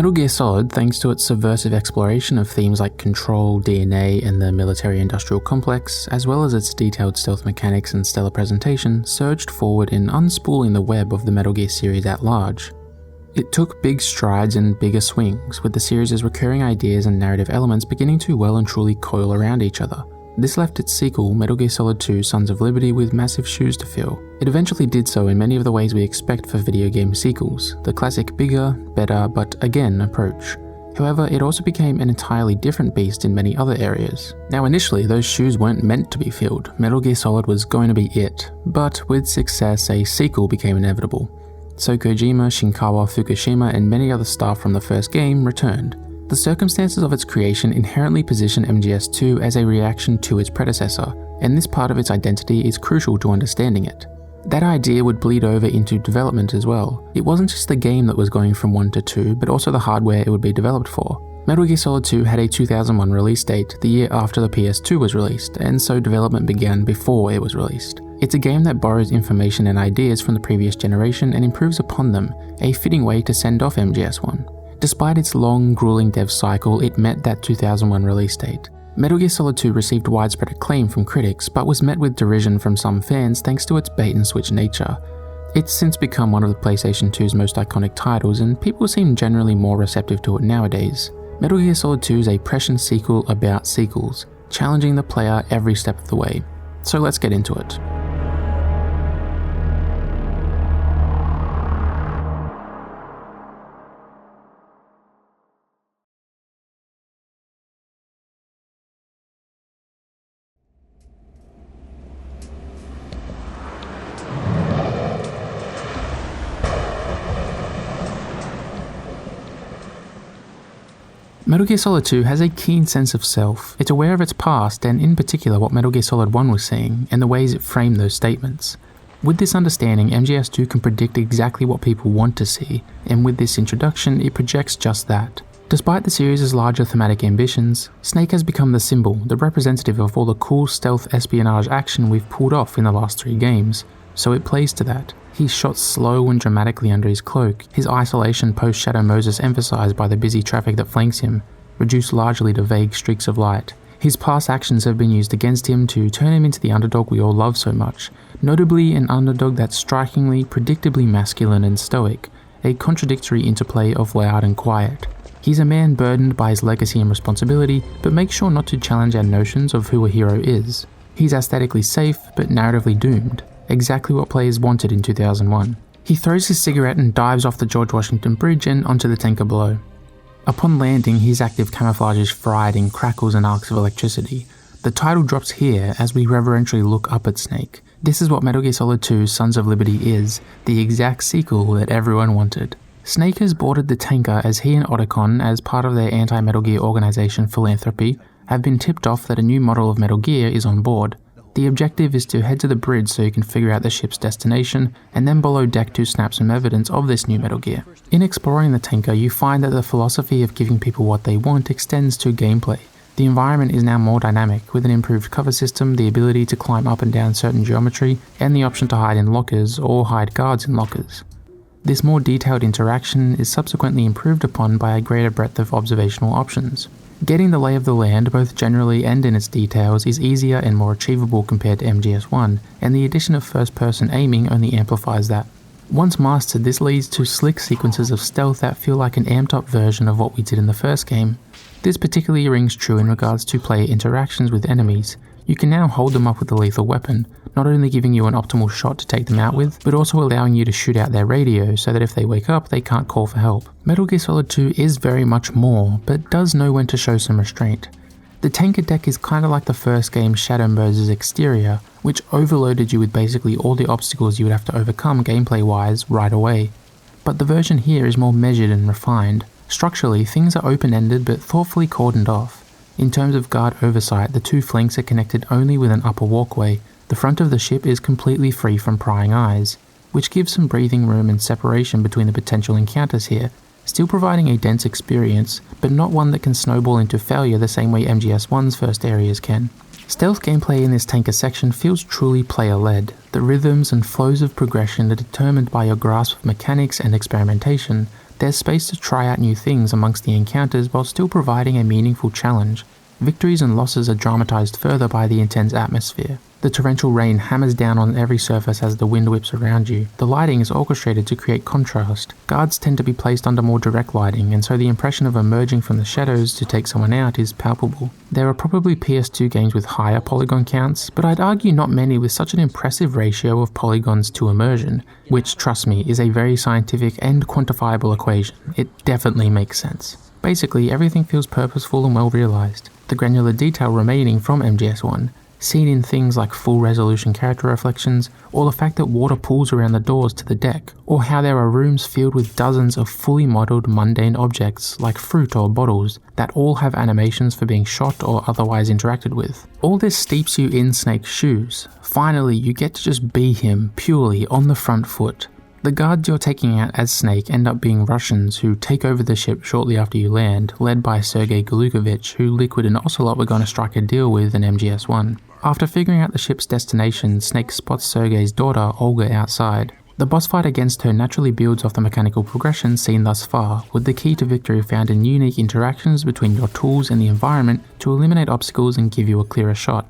Metal Gear Solid, thanks to its subversive exploration of themes like control, DNA, and the military-industrial complex, as well as its detailed stealth mechanics and stellar presentation, surged forward in unspooling the web of the Metal Gear series at large. It took big strides and bigger swings, with the series' recurring ideas and narrative elements beginning to well and truly coil around each other. This left its sequel, Metal Gear Solid 2 Sons of Liberty, with massive shoes to fill. It eventually did so in many of the ways we expect for video game sequels, the classic bigger, better, but again approach. However, it also became an entirely different beast in many other areas. Now initially, those shoes weren't meant to be filled. Metal Gear Solid was going to be it, but with success, a sequel became inevitable. So Kojima, Shinkawa, Fukushima, and many other staff from the first game returned. The circumstances of its creation inherently position MGS2 as a reaction to its predecessor, and this part of its identity is crucial to understanding it. That idea would bleed over into development as well. It wasn't just the game that was going from 1 to 2, but also the hardware it would be developed for. Metal Gear Solid 2 had a 2001 release date, the year after the PS2 was released, and so development began before it was released. It's a game that borrows information and ideas from the previous generation and improves upon them, a fitting way to send off MGS1. Despite its long, grueling dev cycle, it met that 2001 release date. Metal Gear Solid 2 received widespread acclaim from critics, but was met with derision from some fans thanks to its bait-and-switch nature. It's since become one of the PlayStation 2's most iconic titles, and people seem generally more receptive to it nowadays. Metal Gear Solid 2 is a prescient sequel about sequels, challenging the player every step of the way. So let's get into it. Metal Gear Solid 2 has a keen sense of self. It's aware of its past, and in particular what Metal Gear Solid 1 was seeing, and the ways it framed those statements. With this understanding, MGS2 can predict exactly what people want to see, and with this introduction, it projects just that. Despite the series' larger thematic ambitions, Snake has become the symbol, the representative of all the cool stealth espionage action we've pulled off in the last 3 games, so it plays to that. He's shot slow and dramatically under his cloak, his isolation post-Shadow Moses emphasized by the busy traffic that flanks him, reduced largely to vague streaks of light. His past actions have been used against him to turn him into the underdog we all love so much, notably an underdog that's strikingly, predictably masculine and stoic, a contradictory interplay of loud and quiet. He's a man burdened by his legacy and responsibility, but makes sure not to challenge our notions of who a hero is. He's aesthetically safe, but narratively doomed. Exactly what players wanted in 2001. He throws his cigarette and dives off the George Washington Bridge and onto the tanker below. Upon landing, his active camouflage is fried in crackles and arcs of electricity. The title drops here as we reverentially look up at Snake. This is what Metal Gear Solid 2 Sons of Liberty is, the exact sequel that everyone wanted. Snake has boarded the tanker as he and Otacon, as part of their anti-Metal Gear organization Philanthropy, have been tipped off that a new model of Metal Gear is on board. The objective is to head to the bridge so you can figure out the ship's destination, and then below deck to snap some evidence of this new Metal Gear. In exploring the tanker, you find that the philosophy of giving people what they want extends to gameplay. The environment is now more dynamic, with an improved cover system, the ability to climb up and down certain geometry, and the option to hide in lockers or hide guards in lockers. This more detailed interaction is subsequently improved upon by a greater breadth of observational options. Getting the lay of the land, both generally and in its details, is easier and more achievable compared to MGS1, and the addition of first-person aiming only amplifies that. Once mastered, this leads to slick sequences of stealth that feel like an amped-up version of what we did in the first game. This particularly rings true in regards to player interactions with enemies. You can now hold them up with a lethal weapon, not only giving you an optimal shot to take them out with, but also allowing you to shoot out their radio so that if they wake up, they can't call for help. Metal Gear Solid 2 is very much more, but does know when to show some restraint. The tanker deck is kinda like the first game's Shadow Moses exterior, which overloaded you with basically all the obstacles you would have to overcome gameplay-wise right away. But the version here is more measured and refined. Structurally, things are open-ended but thoughtfully cordoned off. In terms of guard oversight, the 2 flanks are connected only with an upper walkway. The front of the ship is completely free from prying eyes, which gives some breathing room and separation between the potential encounters here, still providing a dense experience, but not one that can snowball into failure the same way MGS1's first areas can. Stealth gameplay in this tanker section feels truly player-led. The rhythms and flows of progression are determined by your grasp of mechanics and experimentation, There's space to try out new things amongst the encounters while still providing a meaningful challenge. Victories and losses are dramatized further by the intense atmosphere. The torrential rain hammers down on every surface as the wind whips around you. The lighting is orchestrated to create contrast. Guards tend to be placed under more direct lighting, and so the impression of emerging from the shadows to take someone out is palpable. There are probably PS2 games with higher polygon counts, but I'd argue not many with such an impressive ratio of polygons to immersion, which, trust me, is a very scientific and quantifiable equation. It definitely makes sense. Basically, everything feels purposeful and well realized. The granular detail remaining from MGS1, seen in things like full resolution character reflections, or the fact that water pools around the doors to the deck, or how there are rooms filled with dozens of fully modelled mundane objects like fruit or bottles that all have animations for being shot or otherwise interacted with. All this steeps you in Snake's shoes. Finally, you get to just be him purely on the front foot. The guards you're taking out as Snake end up being Russians who take over the ship shortly after you land, led by Sergei Galukovich, who Liquid and Ocelot were going to strike a deal with in MGS1. After figuring out the ship's destination, Snake spots Sergei's daughter, Olga, outside. The boss fight against her naturally builds off the mechanical progression seen thus far, with the key to victory found in unique interactions between your tools and the environment to eliminate obstacles and give you a clearer shot.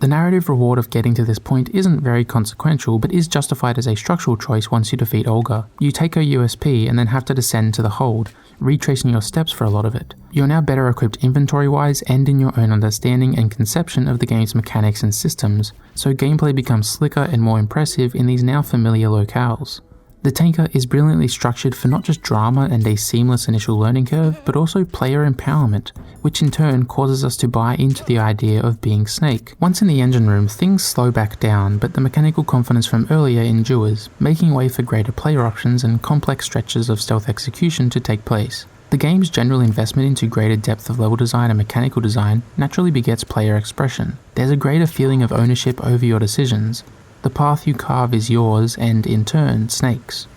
The narrative reward of getting to this point isn't very consequential, but is justified as a structural choice once you defeat Olga. You take her USP and then have to descend to the hold, retracing your steps for a lot of it. You're now better equipped inventory-wise and in your own understanding and conception of the game's mechanics and systems, so gameplay becomes slicker and more impressive in these now familiar locales. The tanker is brilliantly structured for not just drama and a seamless initial learning curve, but also player empowerment, which in turn causes us to buy into the idea of being Snake. Once in the engine room, things slow back down, but the mechanical confidence from earlier endures, making way for greater player options and complex stretches of stealth execution to take place. The game's general investment into greater depth of level design and mechanical design naturally begets player expression. There's a greater feeling of ownership over your decisions. The path you carve is yours and, in turn, Snake's.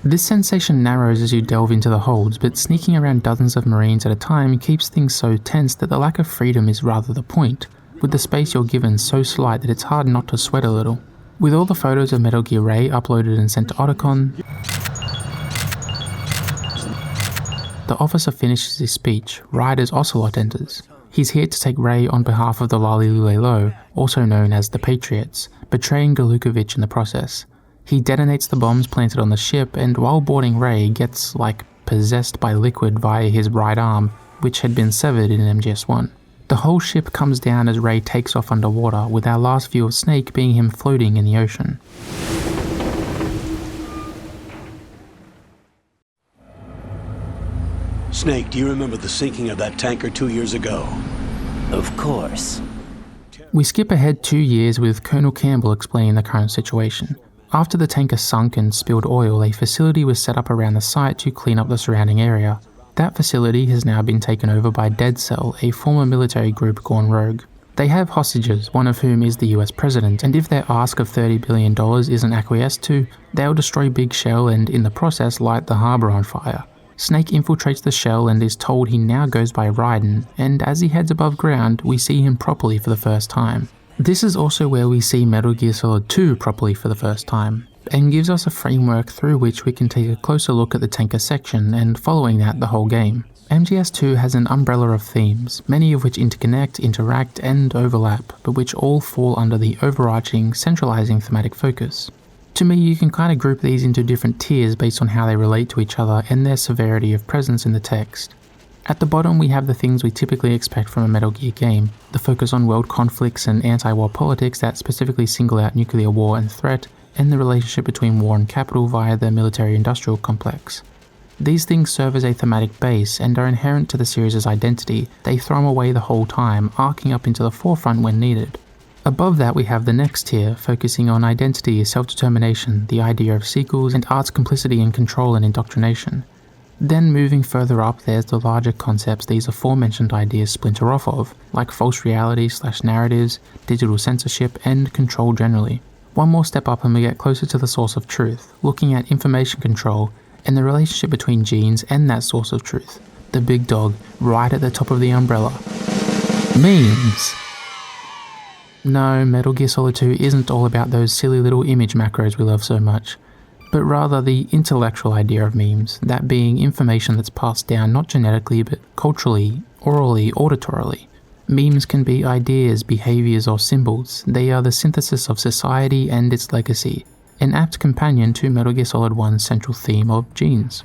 This sensation narrows as you delve into the holds, but sneaking around dozens of marines at a time keeps things so tense that the lack of freedom is rather the point, with the space you're given so slight that it's hard not to sweat a little. With all the photos of Metal Gear Ray uploaded and sent to Otakon, the officer finishes his speech, right as Ocelot enters. He's here to take Ray on behalf of the Lali Lulelo, also known as the Patriots, betraying Galukovich in the process. He detonates the bombs planted on the ship, and while boarding Ray, gets, possessed by Liquid via his right arm, which had been severed in MGS1. The whole ship comes down as Ray takes off underwater, with our last view of Snake being him floating in the ocean. Snake, do you remember the sinking of that tanker 2 years ago? Of course. We skip ahead 2 years with Colonel Campbell explaining the current situation. After the tanker sunk and spilled oil, a facility was set up around the site to clean up the surrounding area. That facility has now been taken over by Dead Cell, a former military group gone rogue. They have hostages, one of whom is the US president, and if their ask of $30 billion isn't acquiesced to, they'll destroy Big Shell and in the process light the harbour on fire. Snake infiltrates the shell and is told he now goes by Raiden, and as he heads above ground, we see him properly for the first time. This is also where we see Metal Gear Solid 2 properly for the first time, and gives us a framework through which we can take a closer look at the tanker section, and following that the whole game. MGS2 has an umbrella of themes, many of which interconnect, interact, and overlap, but which all fall under the overarching, centralizing thematic focus. To me, you can kind of group these into different tiers based on how they relate to each other and their severity of presence in the text. At the bottom we have the things we typically expect from a Metal Gear game, the focus on world conflicts and anti-war politics that specifically single out nuclear war and threat, and the relationship between war and capital via the military-industrial complex. These things serve as a thematic base and are inherent to the series' identity. They throw them away the whole time, arcing up into the forefront when needed. Above that we have the next tier, focusing on identity, self-determination, the idea of sequels, and art's complicity in control and indoctrination. Then moving further up there's the larger concepts these aforementioned ideas splinter off of, like false reality/narratives, digital censorship, and control generally. One more step up and we get closer to the source of truth, looking at information control and the relationship between genes and that source of truth, the big dog right at the top of the umbrella. Memes! No, Metal Gear Solid 2 isn't all about those silly little image macros we love so much. but rather the intellectual idea of memes, that being information that's passed down not genetically but culturally, orally, auditorily. Memes can be ideas, behaviors, or symbols. They are the synthesis of society and its legacy, an apt companion to Metal Gear Solid 1's central theme of genes.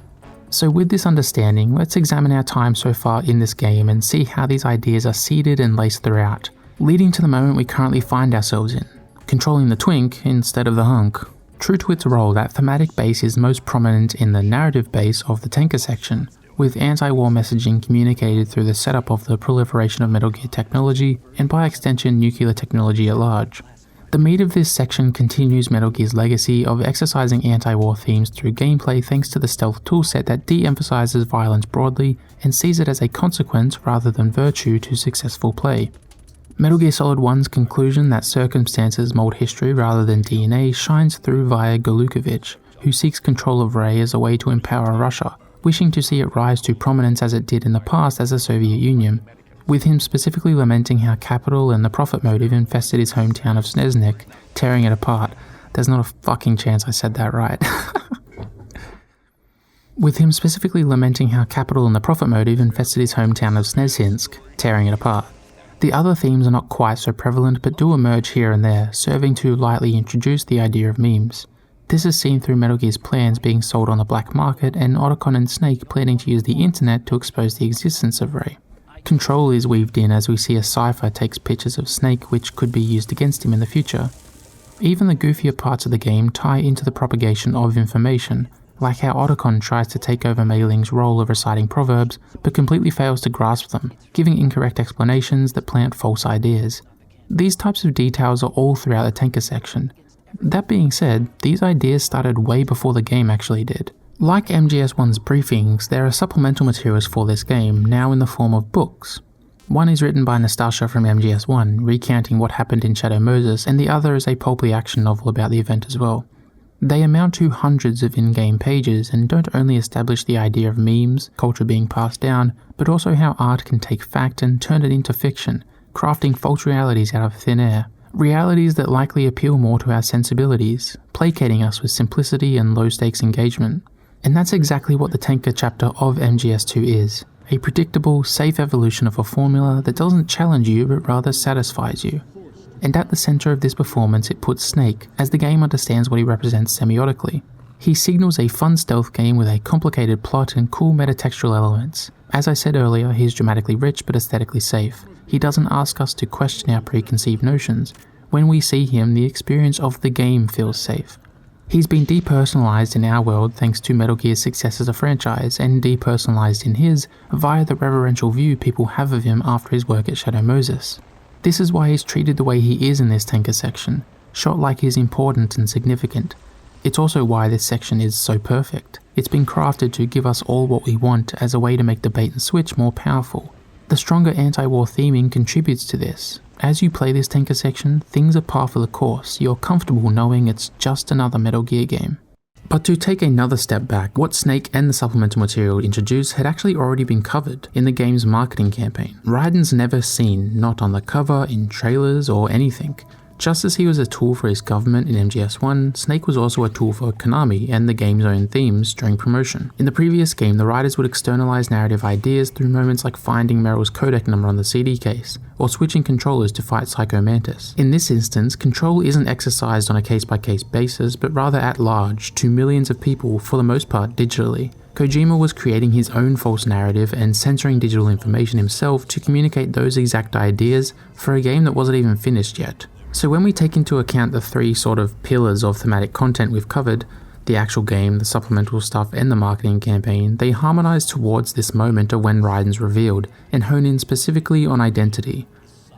So with this understanding, let's examine our time so far in this game and see how these ideas are seeded and laced throughout, leading to the moment we currently find ourselves in, controlling the twink instead of the hunk. True to its role, that thematic base is most prominent in the narrative base of the tanker section, with anti-war messaging communicated through the setup of the proliferation of Metal Gear technology, and by extension nuclear technology at large. The meat of this section continues Metal Gear's legacy of exercising anti-war themes through gameplay thanks to the stealth toolset that de-emphasizes violence broadly and sees it as a consequence rather than virtue to successful play. Metal Gear Solid 1's conclusion that circumstances mold history rather than DNA shines through via Golukovich, who seeks control of Ray as a way to empower Russia, wishing to see it rise to prominence as it did in the past as the Soviet Union, with him specifically lamenting how capital and the profit motive infested his hometown of Sneznik, tearing it apart. There's not a fucking chance I said that right. With him specifically lamenting how capital and the profit motive infested his hometown of Snezhinsk, tearing it apart. The other themes are not quite so prevalent but do emerge here and there, serving to lightly introduce the idea of memes. This is seen through Metal Gear's plans being sold on the black market and Otacon and Snake planning to use the internet to expose the existence of Ray. Control is weaved in as we see a cipher takes pictures of Snake which could be used against him in the future. Even the goofier parts of the game tie into the propagation of information, like how Otacon tries to take over Mei Ling's role of reciting proverbs, but completely fails to grasp them, giving incorrect explanations that plant false ideas. These types of details are all throughout the tanker section. That being said, these ideas started way before the game actually did. Like MGS1's briefings, there are supplemental materials for this game, now in the form of books. One is written by Nastasha from MGS1, recounting what happened in Shadow Moses, and the other is a pulpy action novel about the event as well. They amount to hundreds of in-game pages and don't only establish the idea of memes, culture being passed down, but also how art can take fact and turn it into fiction, crafting false realities out of thin air. Realities that likely appeal more to our sensibilities, placating us with simplicity and low-stakes engagement. And that's exactly what the tanker chapter of MGS2 is. A predictable, safe evolution of a formula that doesn't challenge you but rather satisfies you. And at the center of this performance it puts Snake, as the game understands what he represents semiotically. He signals a fun stealth game with a complicated plot and cool metatextual elements. As I said earlier, he's dramatically rich but aesthetically safe. He doesn't ask us to question our preconceived notions. When we see him, the experience of the game feels safe. He's been depersonalized in our world thanks to Metal Gear's success as a franchise, and depersonalized in his via the reverential view people have of him after his work at Shadow Moses. This is why he's treated the way he is in this tanker section, shot like he's important and significant. It's also why this section is so perfect. It's been crafted to give us all what we want as a way to make the bait and switch more powerful. The stronger anti-war theming contributes to this. As you play this tanker section, things are par for the course. You're comfortable knowing it's just another Metal Gear game. But to take another step back, what Snake and the supplemental material introduced had actually already been covered in the game's marketing campaign. Raiden's never seen, not on the cover, in trailers, or anything. Just as he was a tool for his government in MGS1, Snake was also a tool for Konami and the game's own themes during promotion. In the previous game, the writers would externalize narrative ideas through moments like finding Meryl's codec number on the CD case, or switching controllers to fight Psycho Mantis. In this instance, control isn't exercised on a case-by-case basis, but rather at large, to millions of people, for the most part digitally. Kojima was creating his own false narrative and censoring digital information himself to communicate those exact ideas for a game that wasn't even finished yet. So when we take into account the three sort of pillars of thematic content we've covered, the actual game, the supplemental stuff, and the marketing campaign, they harmonize towards this moment of when Raiden's revealed, and hone in specifically on identity.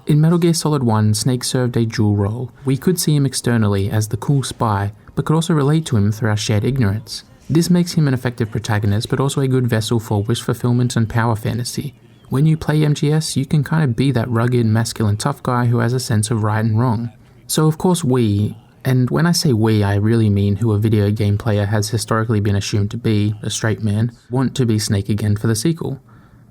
In Metal Gear Solid 1, Snake served a dual role. We could see him externally as the cool spy, but could also relate to him through our shared ignorance. This makes him an effective protagonist, but also a good vessel for wish fulfillment and power fantasy. When you play MGS, you can kind of be that rugged, masculine tough guy who has a sense of right and wrong. So of course we, and when I say we, I really mean who a video game player has historically been assumed to be, a straight man, want to be Snake again for the sequel.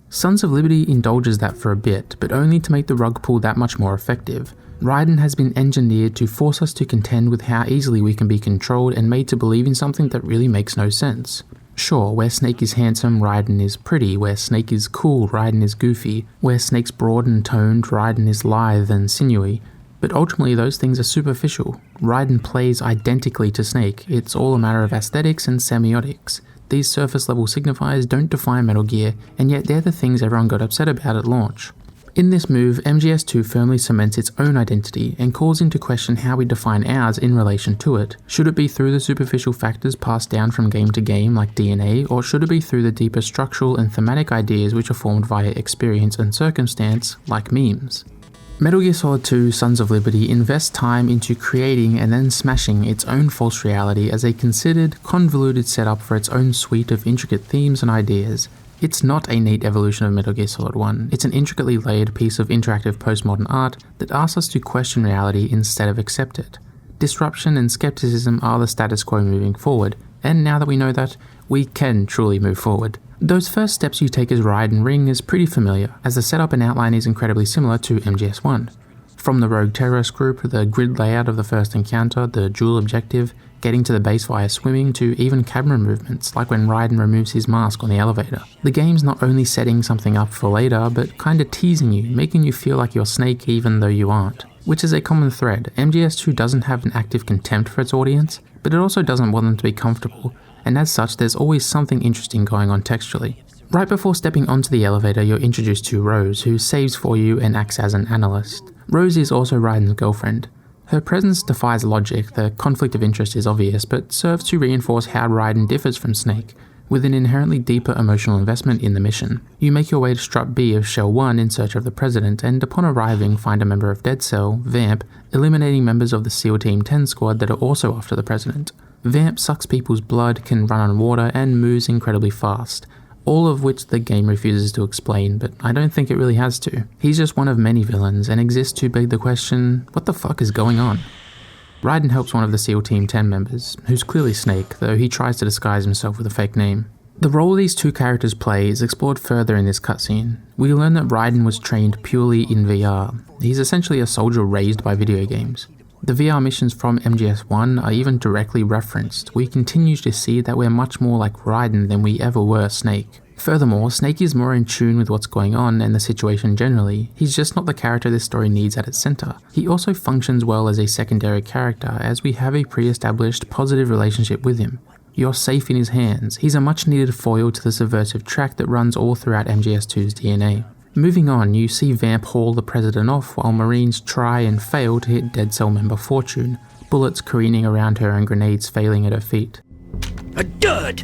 Sons of Liberty indulges that for a bit, but only to make the rug pull that much more effective. Raiden has been engineered to force us to contend with how easily we can be controlled and made to believe in something that really makes no sense. Sure, where Snake is handsome, Raiden is pretty. Where Snake is cool, Raiden is goofy. Where Snake's broad and toned, Raiden is lithe and sinewy. But ultimately those things are superficial. Raiden plays identically to Snake. It's all a matter of aesthetics and semiotics. These surface level signifiers don't define Metal Gear, and yet they're the things everyone got upset about at launch. In this move, MGS2 firmly cements its own identity and calls into question how we define ours in relation to it. Should it be through the superficial factors passed down from game to game like DNA, or should it be through the deeper structural and thematic ideas which are formed via experience and circumstance, like memes? Metal Gear Solid 2 Sons of Liberty invests time into creating and then smashing its own false reality as a considered, convoluted setup for its own suite of intricate themes and ideas. It's not a neat evolution of Metal Gear Solid 1, it's an intricately layered piece of interactive postmodern art that asks us to question reality instead of accept it. Disruption and skepticism are the status quo moving forward, and now that we know that, we can truly move forward. Those first steps you take as Raiden ring is pretty familiar, as the setup and outline is incredibly similar to MGS1. From the rogue terrorist group, the grid layout of the first encounter, the dual objective, getting to the base via swimming, to even camera movements, like when Raiden removes his mask on the elevator. The game's not only setting something up for later, but kinda teasing you, making you feel like you're Snake even though you aren't. Which is a common thread. MGS2 doesn't have an active contempt for its audience, but it also doesn't want them to be comfortable, and as such there's always something interesting going on textually. Right before stepping onto the elevator, you're introduced to Rose, who saves for you and acts as an analyst. Rose is also Raiden's girlfriend. Her presence defies logic, the conflict of interest is obvious, but serves to reinforce how Raiden differs from Snake, with an inherently deeper emotional investment in the mission. You make your way to Strut B of Shell 1 in search of the President, and upon arriving find a member of Dead Cell, Vamp, eliminating members of the SEAL Team 10 squad that are also after the President. Vamp sucks people's blood, can run on water, and moves incredibly fast. All of which the game refuses to explain, but I don't think it really has to. He's just one of many villains, and exists to beg the question, what the fuck is going on? Raiden helps one of the SEAL Team 10 members, who's clearly Snake, though he tries to disguise himself with a fake name. The role these two characters play is explored further in this cutscene. We learn that Raiden was trained purely in VR. He's essentially a soldier raised by video games. The VR missions from MGS1 are even directly referenced. We continue to see that we're much more like Raiden than we ever were Snake. Furthermore, Snake is more in tune with what's going on and the situation generally. He's just not the character this story needs at its center. He also functions well as a secondary character, as we have a pre-established positive relationship with him. You're safe in his hands. He's a much needed foil to the subversive track that runs all throughout MGS2's DNA. Moving on, you see Vamp haul the President off while Marines try and fail to hit Dead Cell member Fortune, bullets careening around her and grenades failing at her feet. A dud!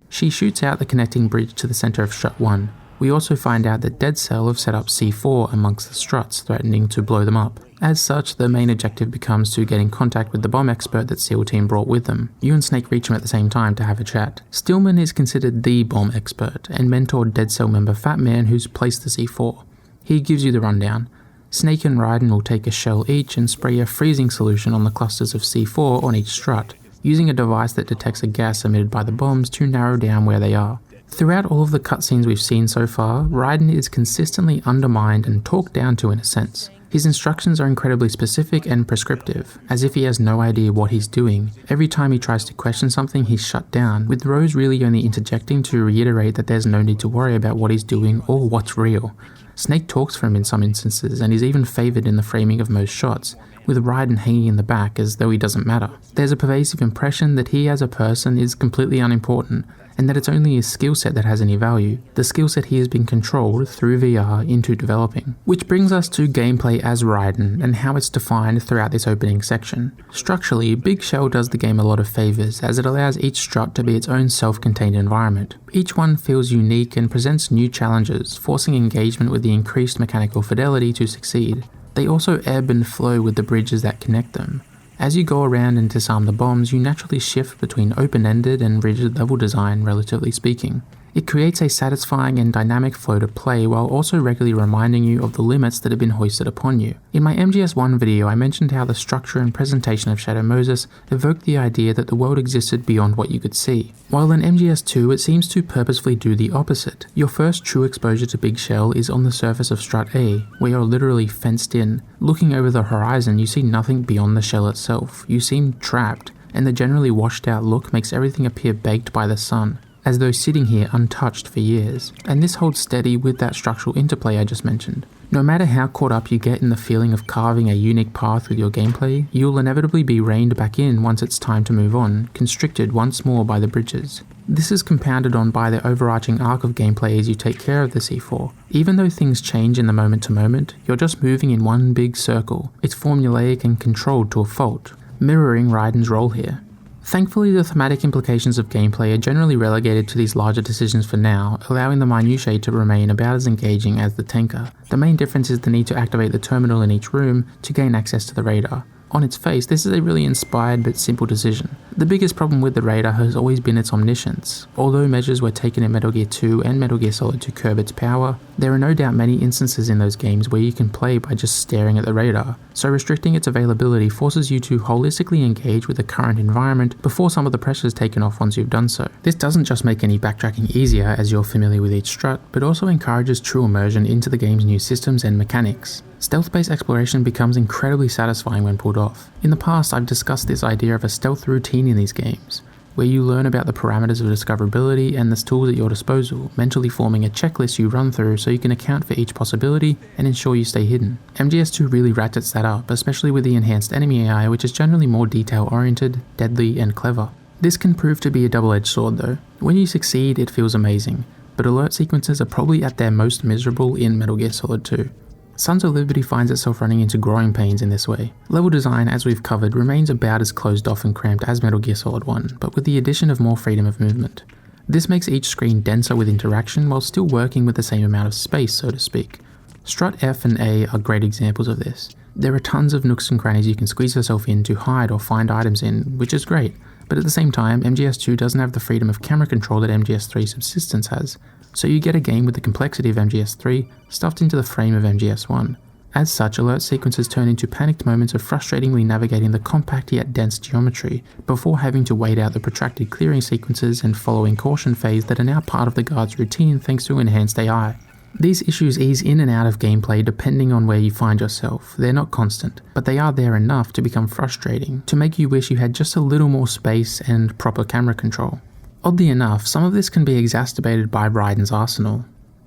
She shoots out the connecting bridge to the center of Strut 1. We also find out that Dead Cell have set up C4 amongst the struts, threatening to blow them up. As such, the main objective becomes to get in contact with the bomb expert that SEAL Team brought with them. You and Snake reach him at the same time to have a chat. Stillman is considered the bomb expert, and mentored Dead Cell member Fat Man who's placed the C4. He gives you the rundown. Snake and Raiden will take a shell each and spray a freezing solution on the clusters of C4 on each strut, using a device that detects a gas emitted by the bombs to narrow down where they are. Throughout all of the cutscenes we've seen so far, Raiden is consistently undermined and talked down to in a sense. His instructions are incredibly specific and prescriptive, as if he has no idea what he's doing. Every time he tries to question something, he's shut down, with Rose really only interjecting to reiterate that there's no need to worry about what he's doing or what's real. Snake talks for him in some instances, and is even favoured in the framing of most shots, with Raiden hanging in the back as though he doesn't matter. There's a pervasive impression that he as a person is completely unimportant, and that it's only his skill set that has any value, the skill set he has been controlled through VR into developing. Which brings us to gameplay as Raiden, and how it's defined throughout this opening section. Structurally, Big Shell does the game a lot of favours, as it allows each strut to be its own self-contained environment. Each one feels unique and presents new challenges, forcing engagement with the increased mechanical fidelity to succeed. They also ebb and flow with the bridges that connect them. As you go around and disarm the bombs, you naturally shift between open-ended and rigid level design, relatively speaking. It creates a satisfying and dynamic flow to play while also regularly reminding you of the limits that have been hoisted upon you. In my MGS1 video, I mentioned how the structure and presentation of Shadow Moses evoked the idea that the world existed beyond what you could see. While in MGS2, it seems to purposefully do the opposite. Your first true exposure to Big Shell is on the surface of Strut A, where you're literally fenced in. Looking over the horizon, you see nothing beyond the shell itself. You seem trapped, and the generally washed out look makes everything appear baked by the sun, as though sitting here untouched for years. And this holds steady with that structural interplay I just mentioned. No matter how caught up you get in the feeling of carving a unique path with your gameplay, you'll inevitably be reined back in once it's time to move on, constricted once more by the bridges. This is compounded on by the overarching arc of gameplay as you take care of the C4. Even though things change in the moment to moment, you're just moving in one big circle. It's formulaic and controlled to a fault, mirroring Raiden's role here. Thankfully, the thematic implications of gameplay are generally relegated to these larger decisions for now, allowing the minutiae to remain about as engaging as the tanker. The main difference is the need to activate the terminal in each room to gain access to the radar. On its face, this is a really inspired but simple decision. The biggest problem with the radar has always been its omniscience. Although measures were taken in Metal Gear 2 and Metal Gear Solid to curb its power, there are no doubt many instances in those games where you can play by just staring at the radar, so restricting its availability forces you to holistically engage with the current environment before some of the pressure is taken off once you've done so. This doesn't just make any backtracking easier as you're familiar with each strut, but also encourages true immersion into the game's new systems and mechanics. Stealth-based exploration becomes incredibly satisfying when pulled off. In the past, I've discussed this idea of a stealth routine in these games, where you learn about the parameters of discoverability and the tools at your disposal, mentally forming a checklist you run through so you can account for each possibility and ensure you stay hidden. MGS2 really ratchets that up, especially with the enhanced enemy AI, which is generally more detail-oriented, deadly, and clever. This can prove to be a double-edged sword though. When you succeed, it feels amazing, but alert sequences are probably at their most miserable in Metal Gear Solid 2. Sons of Liberty finds itself running into growing pains in this way. Level design, as we've covered, remains about as closed off and cramped as Metal Gear Solid 1, but with the addition of more freedom of movement. This makes each screen denser with interaction while still working with the same amount of space, so to speak. Strut F and A are great examples of this. There are tons of nooks and crannies you can squeeze yourself in to hide or find items in, which is great, but at the same time, MGS2 doesn't have the freedom of camera control that MGS3 Subsistence has, so you get a game with the complexity of MGS3 stuffed into the frame of MGS1. As such, alert sequences turn into panicked moments of frustratingly navigating the compact yet dense geometry before having to wait out the protracted clearing sequences and following caution phase that are now part of the guard's routine thanks to enhanced AI. These issues ease in and out of gameplay depending on where you find yourself. They're not constant, but they are there enough to become frustrating, to make you wish you had just a little more space and proper camera control. Oddly enough, some of this can be exacerbated by Raiden's arsenal.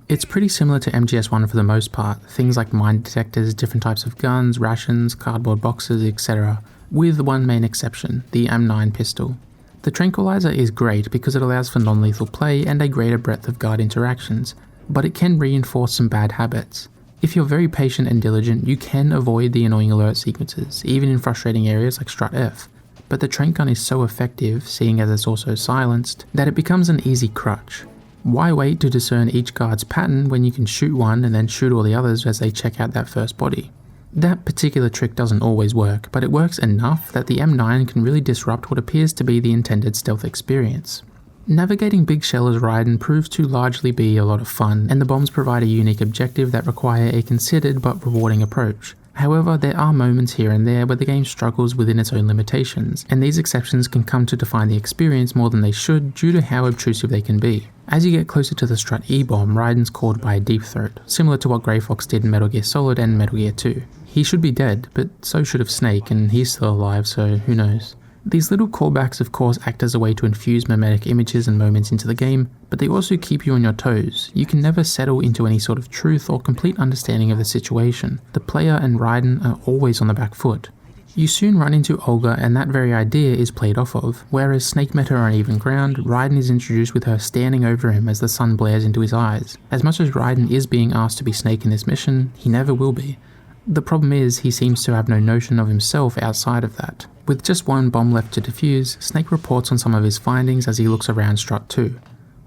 It's pretty similar to MGS1 for the most part, things like mine detectors, different types of guns, rations, cardboard boxes, etc., with one main exception, the M9 pistol. The tranquilizer is great because it allows for non-lethal play and a greater breadth of guard interactions, but it can reinforce some bad habits. If you're very patient and diligent, you can avoid the annoying alert sequences, even in frustrating areas like Strut F. But the trank gun is so effective, seeing as it's also silenced, that it becomes an easy crutch. Why wait to discern each guard's pattern when you can shoot one and then shoot all the others as they check out that first body? That particular trick doesn't always work, but it works enough that the M9 can really disrupt what appears to be the intended stealth experience. Navigating Big Shell as Raiden proves to largely be a lot of fun, and the bombs provide a unique objective that require a considered but rewarding approach. However, there are moments here and there where the game struggles within its own limitations, and these exceptions can come to define the experience more than they should due to how obtrusive they can be. As you get closer to the Strut E-bomb, Raiden's caught by a deep throat, similar to what Grey Fox did in Metal Gear Solid and Metal Gear 2. He should be dead, but so should have Snake, and he's still alive, so who knows. These little callbacks of course act as a way to infuse mimetic images and moments into the game, but they also keep you on your toes. You can never settle into any sort of truth or complete understanding of the situation. The player and Raiden are always on the back foot. You soon run into Olga and that very idea is played off of. Whereas Snake met her on even ground, Raiden is introduced with her standing over him as the sun blares into his eyes. As much as Raiden is being asked to be Snake in this mission, he never will be. The problem is he seems to have no notion of himself outside of that. With just one bomb left to defuse, Snake reports on some of his findings as he looks around Strut 2.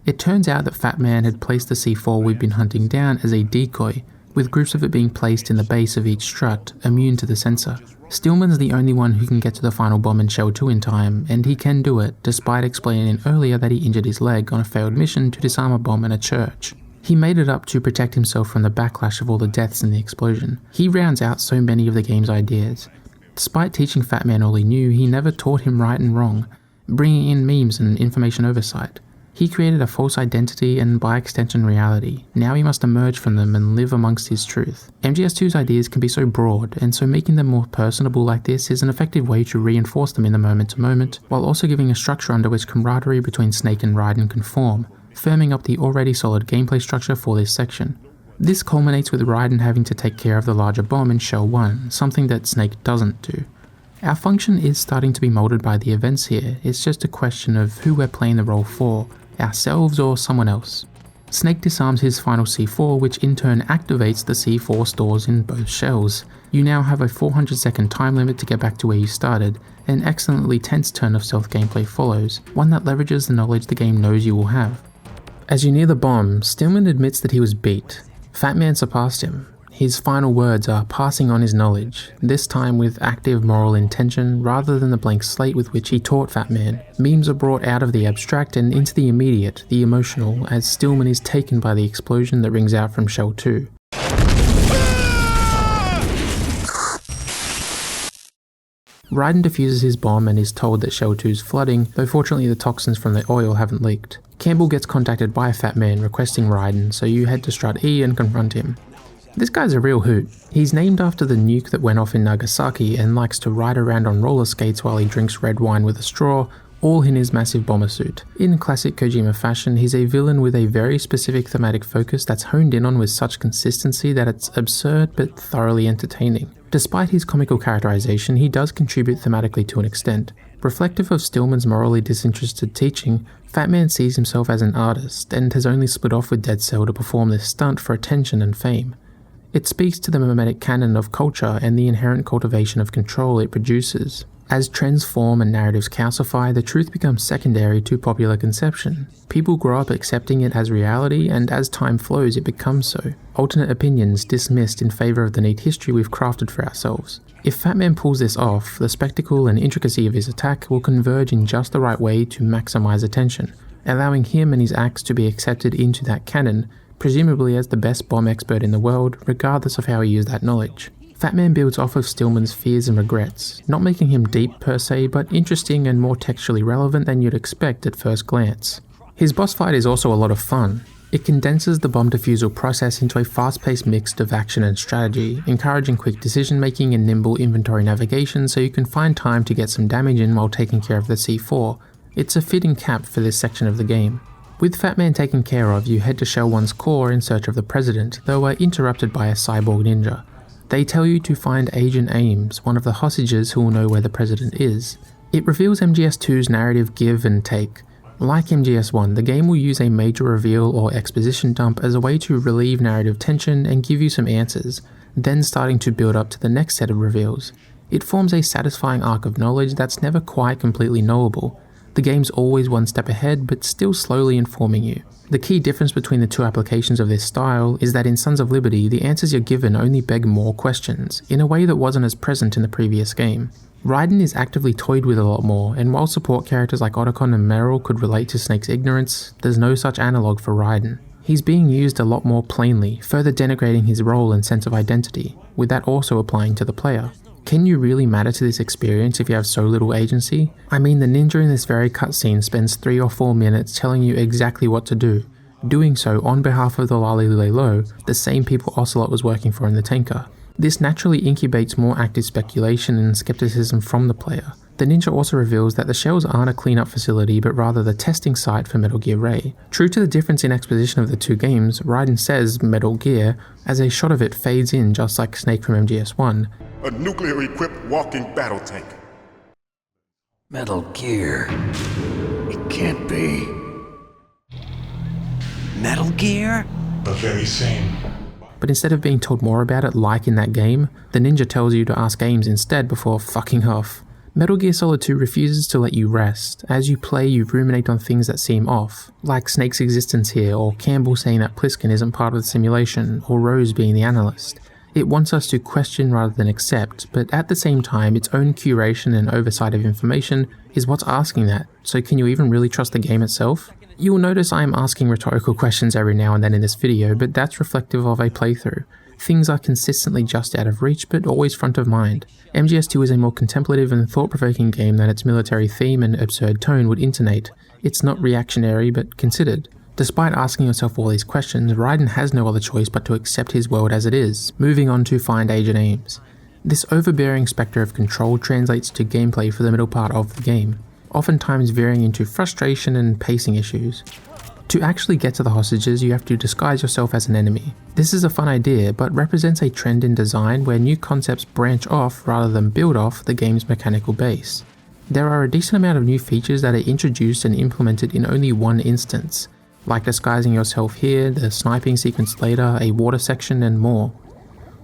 It turns out that Fat Man had placed the C4 we've been hunting down as a decoy, with groups of it being placed in the base of each strut, immune to the sensor. Stillman's the only one who can get to the final bomb in Shell 2 in time, and he can do it, despite explaining earlier that he injured his leg on a failed mission to disarm a bomb in a church. He made it up to protect himself from the backlash of all the deaths in the explosion. He rounds out so many of the game's ideas. Despite teaching Fat Man all he knew, he never taught him right and wrong, bringing in memes and information oversight. He created a false identity and, by extension, reality. Now he must emerge from them and live amongst his truth. MGS2's ideas can be so broad, and so making them more personable like this is an effective way to reinforce them in the moment-to-moment, while also giving a structure under which camaraderie between Snake and Raiden can form, firming up the already solid gameplay structure for this section. This culminates with Raiden having to take care of the larger bomb in Shell 1, something that Snake doesn't do. Our function is starting to be moulded by the events here, it's just a question of who we're playing the role for, ourselves or someone else. Snake disarms his final C4, which in turn activates the C4 stores in both shells. You now have a 400-second time limit to get back to where you started. An excellently tense turn of stealth gameplay follows, one that leverages the knowledge the game knows you will have. As you near the bomb, Stillman admits that he was beat. Fat Man surpassed him. His final words are passing on his knowledge, this time with active moral intention rather than the blank slate with which he taught Fat Man. Memes are brought out of the abstract and into the immediate, the emotional, as Stillman is taken by the explosion that rings out from Shell 2. Raiden defuses his bomb and is told that Shell 2's flooding, though fortunately the toxins from the oil haven't leaked. Campbell gets contacted by Fat Man requesting Raiden, so you head to Strut E and confront him. This guy's a real hoot. He's named after the nuke that went off in Nagasaki and likes to ride around on roller skates while he drinks red wine with a straw, all in his massive bomber suit. In classic Kojima fashion, he's a villain with a very specific thematic focus that's honed in on with such consistency that it's absurd but thoroughly entertaining. Despite his comical characterization, he does contribute thematically to an extent. Reflective of Stillman's morally disinterested teaching, Fat Man sees himself as an artist and has only split off with Dead Cell to perform this stunt for attention and fame. It speaks to the mimetic canon of culture and the inherent cultivation of control it produces. As trends form and narratives calcify, the truth becomes secondary to popular conception. People grow up accepting it as reality, and as time flows it becomes so. Alternate opinions dismissed in favour of the neat history we've crafted for ourselves. If Fat Man pulls this off, the spectacle and intricacy of his attack will converge in just the right way to maximise attention, allowing him and his acts to be accepted into that canon, presumably as the best bomb expert in the world, regardless of how he used that knowledge. Fat Man builds off of Stillman's fears and regrets, not making him deep per se, but interesting and more textually relevant than you'd expect at first glance. His boss fight is also a lot of fun. It condenses the bomb defusal process into a fast-paced mix of action and strategy, encouraging quick decision-making and nimble inventory navigation so you can find time to get some damage in while taking care of the C4. It's a fitting cap for this section of the game. With Fat Man taken care of, you head to Shell 1's core in search of the President, though are interrupted by a cyborg ninja. They tell you to find Agent Ames, one of the hostages who will know where the President is. It reveals MGS2's narrative give and take. Like MGS1, the game will use a major reveal or exposition dump as a way to relieve narrative tension and give you some answers, then starting to build up to the next set of reveals. It forms a satisfying arc of knowledge that's never quite completely knowable. The game's always one step ahead, but still slowly informing you. The key difference between the two applications of this style is that in Sons of Liberty, the answers you're given only beg more questions, in a way that wasn't as present in the previous game. Raiden is actively toyed with a lot more, and while support characters like Otacon and Meryl could relate to Snake's ignorance, there's no such analogue for Raiden. He's being used a lot more plainly, further denigrating his role and sense of identity, with that also applying to the player. Can you really matter to this experience if you have so little agency? I mean, the ninja in this very cutscene spends 3 or 4 minutes telling you exactly what to do, doing so on behalf of the Lalilelo, the same people Ocelot was working for in the tanker. This naturally incubates more active speculation and skepticism from the player. The ninja also reveals that the shells aren't a cleanup facility but rather the testing site for Metal Gear Ray. True to the difference in exposition of the two games, Raiden says Metal Gear as a shot of it fades in just like Snake from MGS1. A nuclear-equipped walking battle tank. Metal Gear. It can't be. Metal Gear? The very same. But instead of being told more about it like in that game, the ninja tells you to ask Ames instead before fucking off. Metal Gear Solid 2 refuses to let you rest. As you play, you ruminate on things that seem off, like Snake's existence here, or Campbell saying that Pliskin isn't part of the simulation, or Rose being the analyst. It wants us to question rather than accept, but at the same time, its own curation and oversight of information is what's asking that, so can you even really trust the game itself? You'll notice I am asking rhetorical questions every now and then in this video, but that's reflective of a playthrough. Things are consistently just out of reach, but always front of mind. MGS2 is a more contemplative and thought-provoking game than its military theme and absurd tone would intonate. It's not reactionary, but considered. Despite asking yourself all these questions, Raiden has no other choice but to accept his world as it is, moving on to find Agent Ames. This overbearing spectre of control translates to gameplay for the middle part of the game, oftentimes veering into frustration and pacing issues. To actually get to the hostages, you have to disguise yourself as an enemy. This is a fun idea, but represents a trend in design where new concepts branch off rather than build off the game's mechanical base. There are a decent amount of new features that are introduced and implemented in only one instance, like disguising yourself here, the sniping sequence later, a water section, and more.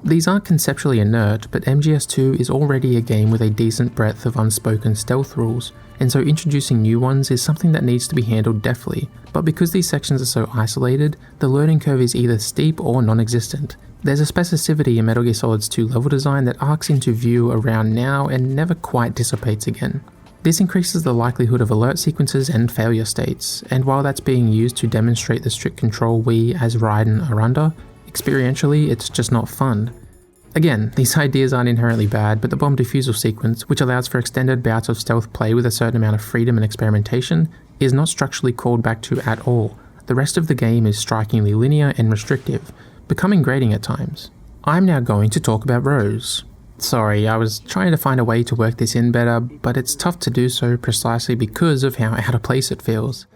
These aren't conceptually inert, but MGS2 is already a game with a decent breadth of unspoken stealth rules, and so introducing new ones is something that needs to be handled deftly, but because these sections are so isolated, the learning curve is either steep or non-existent. There's a specificity in Metal Gear Solid's 2 level design that arcs into view around now and never quite dissipates again. This increases the likelihood of alert sequences and failure states, and while that's being used to demonstrate the strict control we, as Raiden, are under, experientially it's just not fun. Again, these ideas aren't inherently bad, but the bomb defusal sequence, which allows for extended bouts of stealth play with a certain amount of freedom and experimentation, is not structurally called back to at all. The rest of the game is strikingly linear and restrictive, becoming grating at times. I'm now going to talk about Rose. Sorry, I was trying to find a way to work this in better, but it's tough to do so precisely because of how out of place it feels.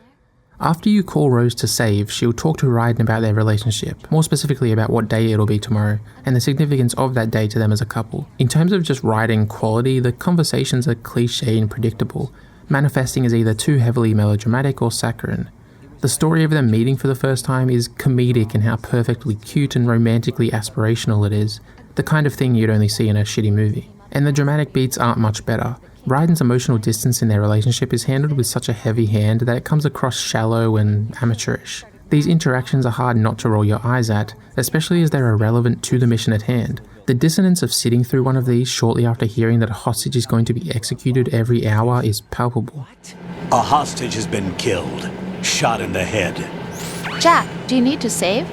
After you call Rose to save, she'll talk to Raiden about their relationship, more specifically about what day it'll be tomorrow, and the significance of that day to them as a couple. In terms of just writing quality, the conversations are cliché and predictable, manifesting as either too heavily melodramatic or saccharine. The story of them meeting for the first time is comedic in how perfectly cute and romantically aspirational it is, the kind of thing you'd only see in a shitty movie. And the dramatic beats aren't much better. Raiden's emotional distance in their relationship is handled with such a heavy hand that it comes across shallow and amateurish. These interactions are hard not to roll your eyes at, especially as they're irrelevant to the mission at hand. The dissonance of sitting through one of these shortly after hearing that a hostage is going to be executed every hour is palpable. A hostage has been killed. Shot in the head. Jack, do you need to save?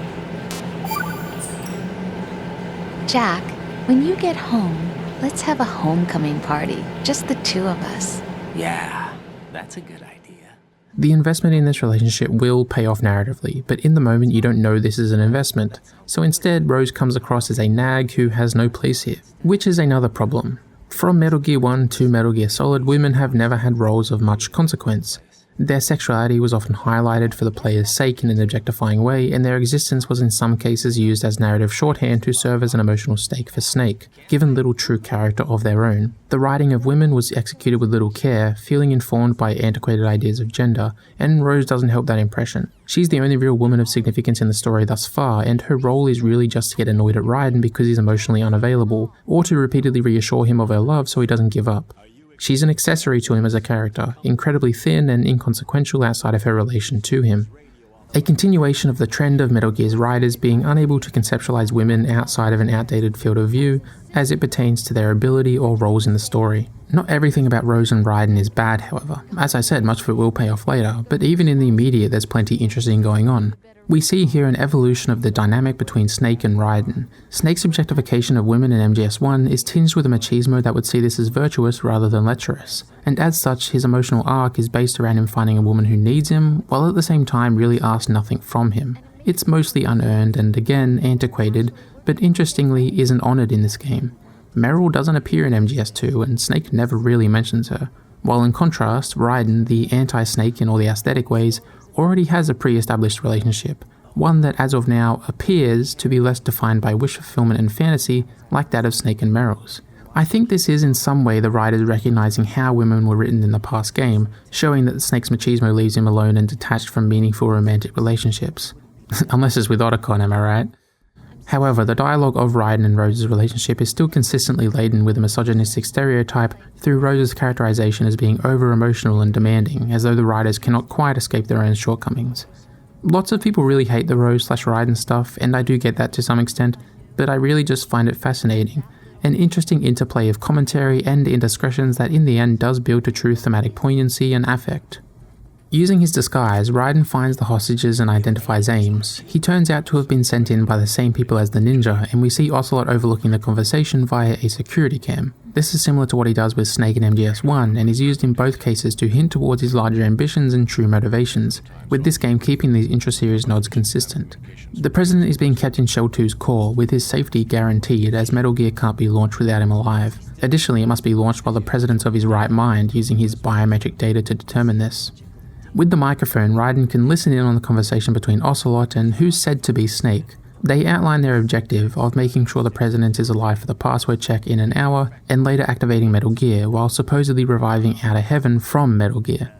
Jack, when you get home, let's have a homecoming party. Just the two of us. Yeah, that's a good idea. The investment in this relationship will pay off narratively, but in the moment you don't know this is an investment. So instead, Rose comes across as a nag who has no place here, which is another problem. From Metal Gear 1 to Metal Gear Solid, women have never had roles of much consequence. Their sexuality was often highlighted for the player's sake in an objectifying way, and their existence was in some cases used as narrative shorthand to serve as an emotional stake for Snake, given little true character of their own. The writing of women was executed with little care, feeling informed by antiquated ideas of gender, and Rose doesn't help that impression. She's the only real woman of significance in the story thus far, and her role is really just to get annoyed at Raiden because he's emotionally unavailable, or to repeatedly reassure him of her love so he doesn't give up. She's an accessory to him as a character, incredibly thin and inconsequential outside of her relation to him. A continuation of the trend of Metal Gear's writers being unable to conceptualize women outside of an outdated field of view as it pertains to their ability or roles in the story. Not everything about Rose and Raiden is bad, however. As I said, much of it will pay off later, but even in the immediate there's plenty interesting going on. We see here an evolution of the dynamic between Snake and Raiden. Snake's objectification of women in MGS1 is tinged with a machismo that would see this as virtuous rather than lecherous, and as such his emotional arc is based around him finding a woman who needs him, while at the same time really asks nothing from him. It's mostly unearned and again antiquated, but interestingly isn't honoured in this game. Meryl doesn't appear in MGS2 and Snake never really mentions her, while in contrast, Raiden, the anti-Snake in all the aesthetic ways, already has a pre-established relationship, one that as of now appears to be less defined by wish fulfillment and fantasy like that of Snake and Meryl's. I think this is in some way the writers recognizing how women were written in the past game, showing that Snake's machismo leaves him alone and detached from meaningful romantic relationships. Unless it's with Otacon, am I right? However, the dialogue of Raiden and Rose's relationship is still consistently laden with a misogynistic stereotype through Rose's characterization as being over-emotional and demanding, as though the writers cannot quite escape their own shortcomings. Lots of people really hate the Rose/Raiden stuff, and I do get that to some extent, but I really just find it fascinating. An interesting interplay of commentary and indiscretions that in the end does build to true thematic poignancy and affect. Using his disguise, Raiden finds the hostages and identifies Ames. He turns out to have been sent in by the same people as the ninja, and we see Ocelot overlooking the conversation via a security cam. This is similar to what he does with Snake in MGS1, and is used in both cases to hint towards his larger ambitions and true motivations, with this game keeping these intra-series nods consistent. The President is being kept in Shell 2's core, with his safety guaranteed, as Metal Gear can't be launched without him alive. Additionally, it must be launched while the President's of his right mind, using his biometric data to determine this. With the microphone, Raiden can listen in on the conversation between Ocelot and who's said to be Snake. They outline their objective of making sure the President is alive for the password check in an hour, and later activating Metal Gear, while supposedly reviving Outer Heaven from Metal Gear.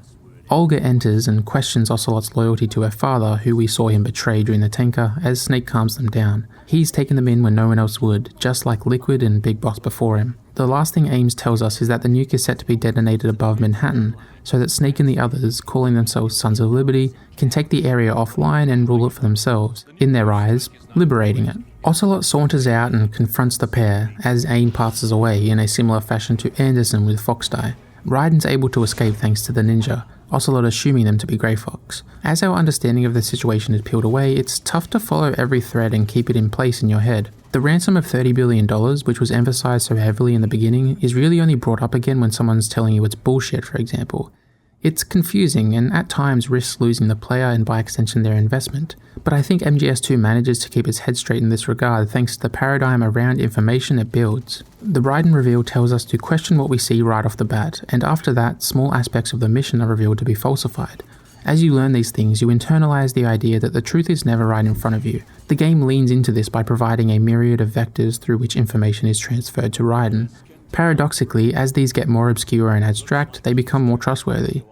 Olga enters and questions Ocelot's loyalty to her father, who we saw him betray during the tanker, as Snake calms them down. He's taken them in when no one else would, just like Liquid and Big Boss before him. The last thing Ames tells us is that the nuke is set to be detonated above Manhattan, so that Snake and the others, calling themselves Sons of Liberty, can take the area offline and rule it for themselves, in their eyes, liberating it. Ocelot saunters out and confronts the pair, as Ames passes away in a similar fashion to Anderson with Foxdie. Raiden's able to escape thanks to the ninja, Ocelot assuming them to be Grey Fox. As our understanding of the situation is peeled away, it's tough to follow every thread and keep it in place in your head. The ransom of $30 billion, which was emphasized so heavily in the beginning, is really only brought up again when someone's telling you it's bullshit, for example. It's confusing and at times risks losing the player and by extension their investment, but I think MGS2 manages to keep its head straight in this regard thanks to the paradigm around information it builds. The Raiden reveal tells us to question what we see right off the bat, and after that, small aspects of the mission are revealed to be falsified. As you learn these things, you internalize the idea that the truth is never right in front of you. The game leans into this by providing a myriad of vectors through which information is transferred to Raiden. Paradoxically, as these get more obscure and abstract, they become more trustworthy.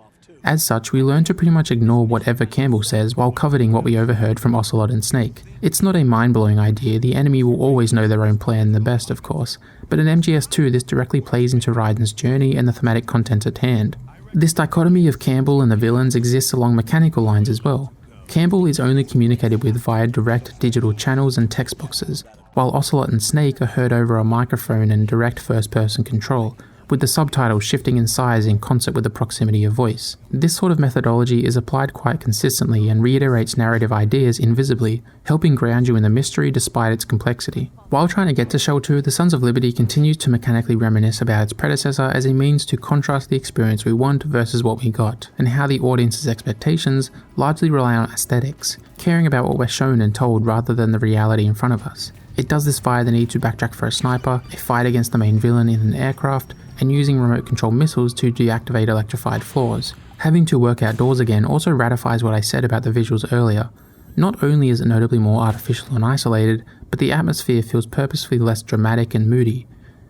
As such, we learn to pretty much ignore whatever Campbell says while coveting what we overheard from Ocelot and Snake. It's not a mind-blowing idea, the enemy will always know their own plan the best, of course, but in MGS2 this directly plays into Raiden's journey and the thematic content at hand. This dichotomy of Campbell and the villains exists along mechanical lines as well. Campbell is only communicated with via direct digital channels and text boxes, while Ocelot and Snake are heard over a microphone and direct first-person control, with the subtitles shifting in size in concert with the proximity of voice. This sort of methodology is applied quite consistently and reiterates narrative ideas invisibly, helping ground you in the mystery despite its complexity. While trying to get to Shell 2, the Sons of Liberty continues to mechanically reminisce about its predecessor as a means to contrast the experience we want versus what we got, and how the audience's expectations largely rely on aesthetics, caring about what we're shown and told rather than the reality in front of us. It does this via the need to backtrack for a sniper, a fight against the main villain in an aircraft, and using remote control missiles to deactivate electrified floors. Having to work outdoors again also ratifies what I said about the visuals earlier. Not only is it notably more artificial and isolated, but the atmosphere feels purposefully less dramatic and moody.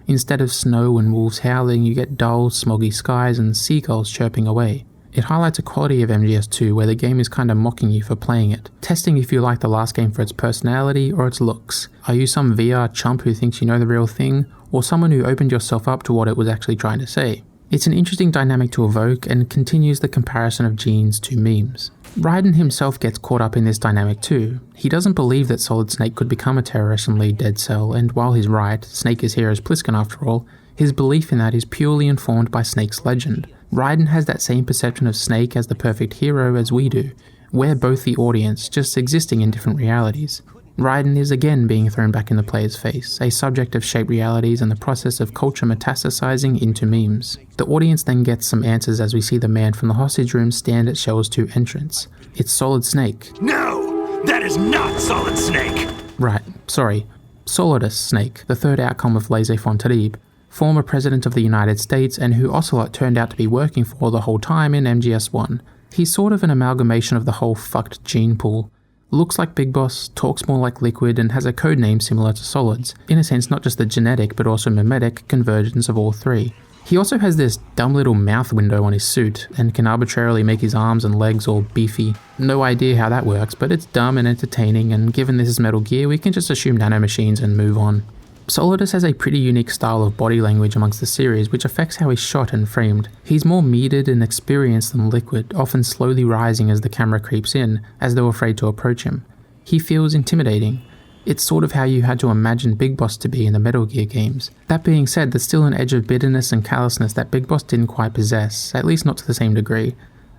Instead of snow and wolves howling, you get dull, smoggy skies and seagulls chirping away. It highlights a quality of MGS2 where the game is kinda mocking you for playing it, testing if you like the last game for its personality or its looks. Are you some VR chump who thinks you know the real thing, or someone who opened yourself up to what it was actually trying to say? It's an interesting dynamic to evoke and continues the comparison of genes to memes. Raiden himself gets caught up in this dynamic too. He doesn't believe that Solid Snake could become a terrorist and lead Dead Cell, and while he's right, Snake is here as Pliskin after all, his belief in that is purely informed by Snake's legend. Raiden has that same perception of Snake as the perfect hero as we do. We're both the audience, just existing in different realities. Raiden is again being thrown back in the player's face, a subject of shaped realities and the process of culture metastasizing into memes. The audience then gets some answers as we see the man from the hostage room stand at Shell's 2 entrance. It's Solid Snake. No! That is not Solid Snake! Right, sorry. Solidus Snake, the third outcome of Laissez-Fontarib, former president of the United States and who Ocelot turned out to be working for the whole time in MGS1. He's sort of an amalgamation of the whole fucked gene pool. Looks like Big Boss, talks more like Liquid, and has a codename similar to Solid's, in a sense not just the genetic but also mimetic convergence of all three. He also has this dumb little mouth window on his suit and can arbitrarily make his arms and legs all beefy. No idea how that works, but it's dumb and entertaining, and given this is Metal Gear, we can just assume nanomachines and move on. Solidus has a pretty unique style of body language amongst the series, which affects how he's shot and framed. He's more metered and experienced than Liquid, often slowly rising as the camera creeps in, as though afraid to approach him. He feels intimidating. It's sort of how you had to imagine Big Boss to be in the Metal Gear games. That being said, there's still an edge of bitterness and callousness that Big Boss didn't quite possess, at least not to the same degree.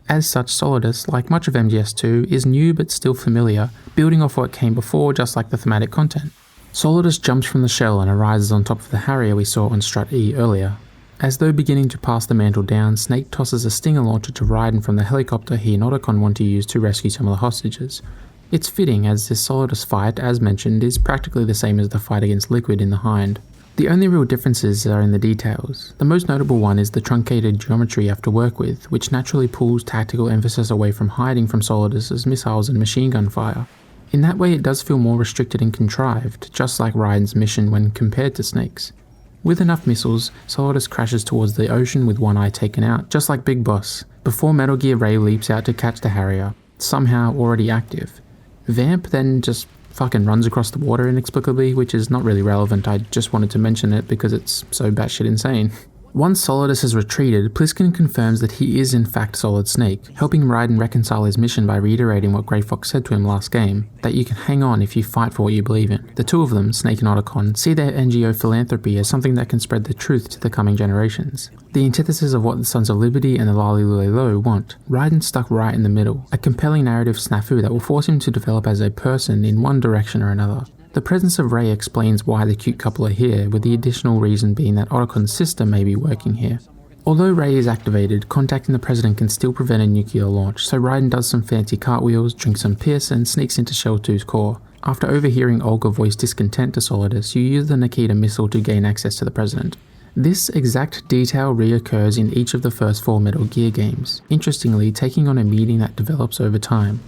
As such, Solidus, like much of MGS2, is new but still familiar, building off what came before just like the thematic content. Solidus jumps from the shell and arises on top of the Harrier we saw on Strut E earlier. As though beginning to pass the mantle down, Snake tosses a stinger launcher to Raiden from the helicopter he and Otacon want to use to rescue some of the hostages. It's fitting, as this Solidus fight, as mentioned, is practically the same as the fight against Liquid in the Hind. The only real differences are in the details. The most notable one is the truncated geometry you have to work with, which naturally pulls tactical emphasis away from hiding from Solidus' missiles and machine gun fire. In that way, it does feel more restricted and contrived, just like Raiden's mission when compared to Snake's. With enough missiles, Solidus crashes towards the ocean with one eye taken out, just like Big Boss, before Metal Gear Ray leaps out to catch the Harrier, somehow already active. Vamp then just fucking runs across the water inexplicably, which is not really relevant, I just wanted to mention it because it's so batshit insane. Once Solidus has retreated, Pliskin confirms that he is in fact Solid Snake, helping Raiden reconcile his mission by reiterating what Grey Fox said to him last game, that you can hang on if you fight for what you believe in. The two of them, Snake and Otacon, see their NGO philanthropy as something that can spread the truth to the coming generations. The antithesis of what the Sons of Liberty and the Lali Lulelo want. Raiden stuck right in the middle, a compelling narrative snafu that will force him to develop as a person in one direction or another. The presence of Rey explains why the cute couple are here, with the additional reason being that Otacon's sister may be working here. Although Rey is activated, contacting the President can still prevent a nuclear launch, so Raiden does some fancy cartwheels, drinks some piss, and sneaks into Shell 2's core. After overhearing Olga voice discontent to Solidus, you use the Nikita missile to gain access to the President. This exact detail reoccurs in each of the first 4 Metal Gear games, interestingly taking on a meaning that develops over time.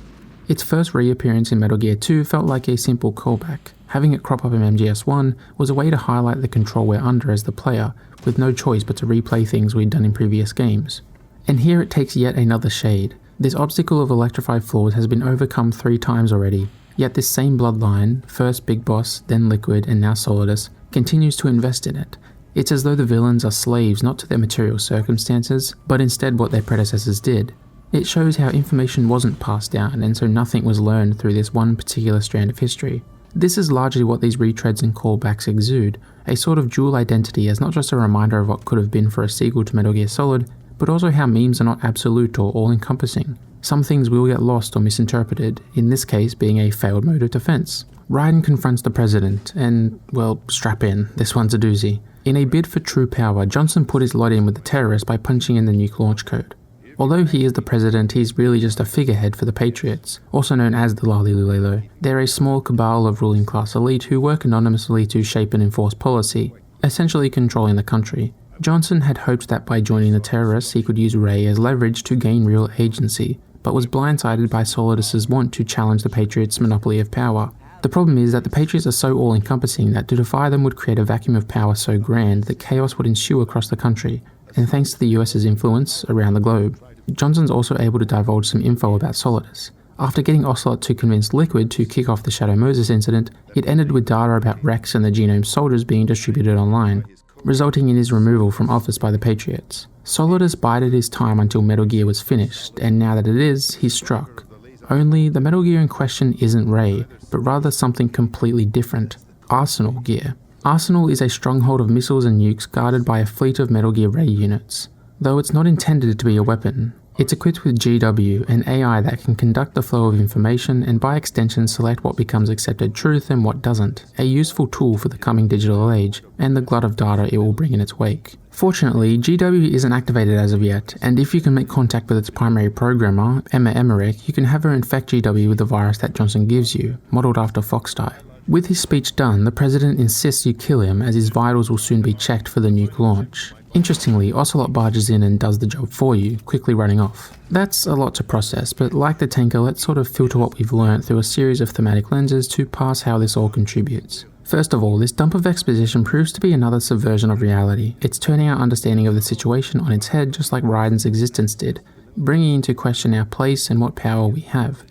Its first reappearance in Metal Gear 2 felt like a simple callback. Having it crop up in MGS1 was a way to highlight the control we're under as the player, with no choice but to replay things we'd done in previous games. And here it takes yet another shade. This obstacle of electrified floors has been overcome 3 times already, yet this same bloodline, first Big Boss, then Liquid, and now Solidus, continues to invest in it. It's as though the villains are slaves not to their material circumstances, but instead what their predecessors did. It shows how information wasn't passed down, and so nothing was learned through this one particular strand of history. This is largely what these retreads and callbacks exude, a sort of dual identity as not just a reminder of what could have been for a sequel to Metal Gear Solid, but also how memes are not absolute or all-encompassing. Some things will get lost or misinterpreted, in this case being a failed mode of defense. Raiden confronts the President, and, well, strap in, this one's a doozy. In a bid for true power, Johnson put his lot in with the terrorists by punching in the nuke launch code. Although he is the president, he's really just a figurehead for the Patriots, also known as the Lali Lulelo. They're a small cabal of ruling class elite who work anonymously to shape and enforce policy, essentially controlling the country. Johnson had hoped that by joining the terrorists he could use Rey as leverage to gain real agency, but was blindsided by Solidus' want to challenge the Patriots' monopoly of power. The problem is that the Patriots are so all-encompassing that to defy them would create a vacuum of power so grand that chaos would ensue across the country, and thanks to the US's influence around the globe. Johnson's also able to divulge some info about Solidus. After getting Ocelot to convince Liquid to kick off the Shadow Moses incident, it ended with data about Rex and the Genome soldiers being distributed online, resulting in his removal from office by the Patriots. Solidus bided his time until Metal Gear was finished, and now that it is, he's struck. Only, the Metal Gear in question isn't Rey, but rather something completely different. Arsenal Gear. Arsenal is a stronghold of missiles and nukes guarded by a fleet of Metal Gear Ray units. Though it's not intended to be a weapon, it's equipped with GW, an AI that can conduct the flow of information and by extension select what becomes accepted truth and what doesn't, a useful tool for the coming digital age, and the glut of data it will bring in its wake. Fortunately, GW isn't activated as of yet, and if you can make contact with its primary programmer, Emma Emmerich, you can have her infect GW with the virus that Johnson gives you, modelled after Foxdie. With his speech done, the President insists you kill him as his vitals will soon be checked for the nuke launch. Interestingly, Ocelot barges in and does the job for you, quickly running off. That's a lot to process, but like the tanker, let's sort of filter what we've learnt through a series of thematic lenses to parse how this all contributes. First of all, this dump of exposition proves to be another subversion of reality. It's turning our understanding of the situation on its head just like Raiden's existence did, bringing into question our place and what power we have.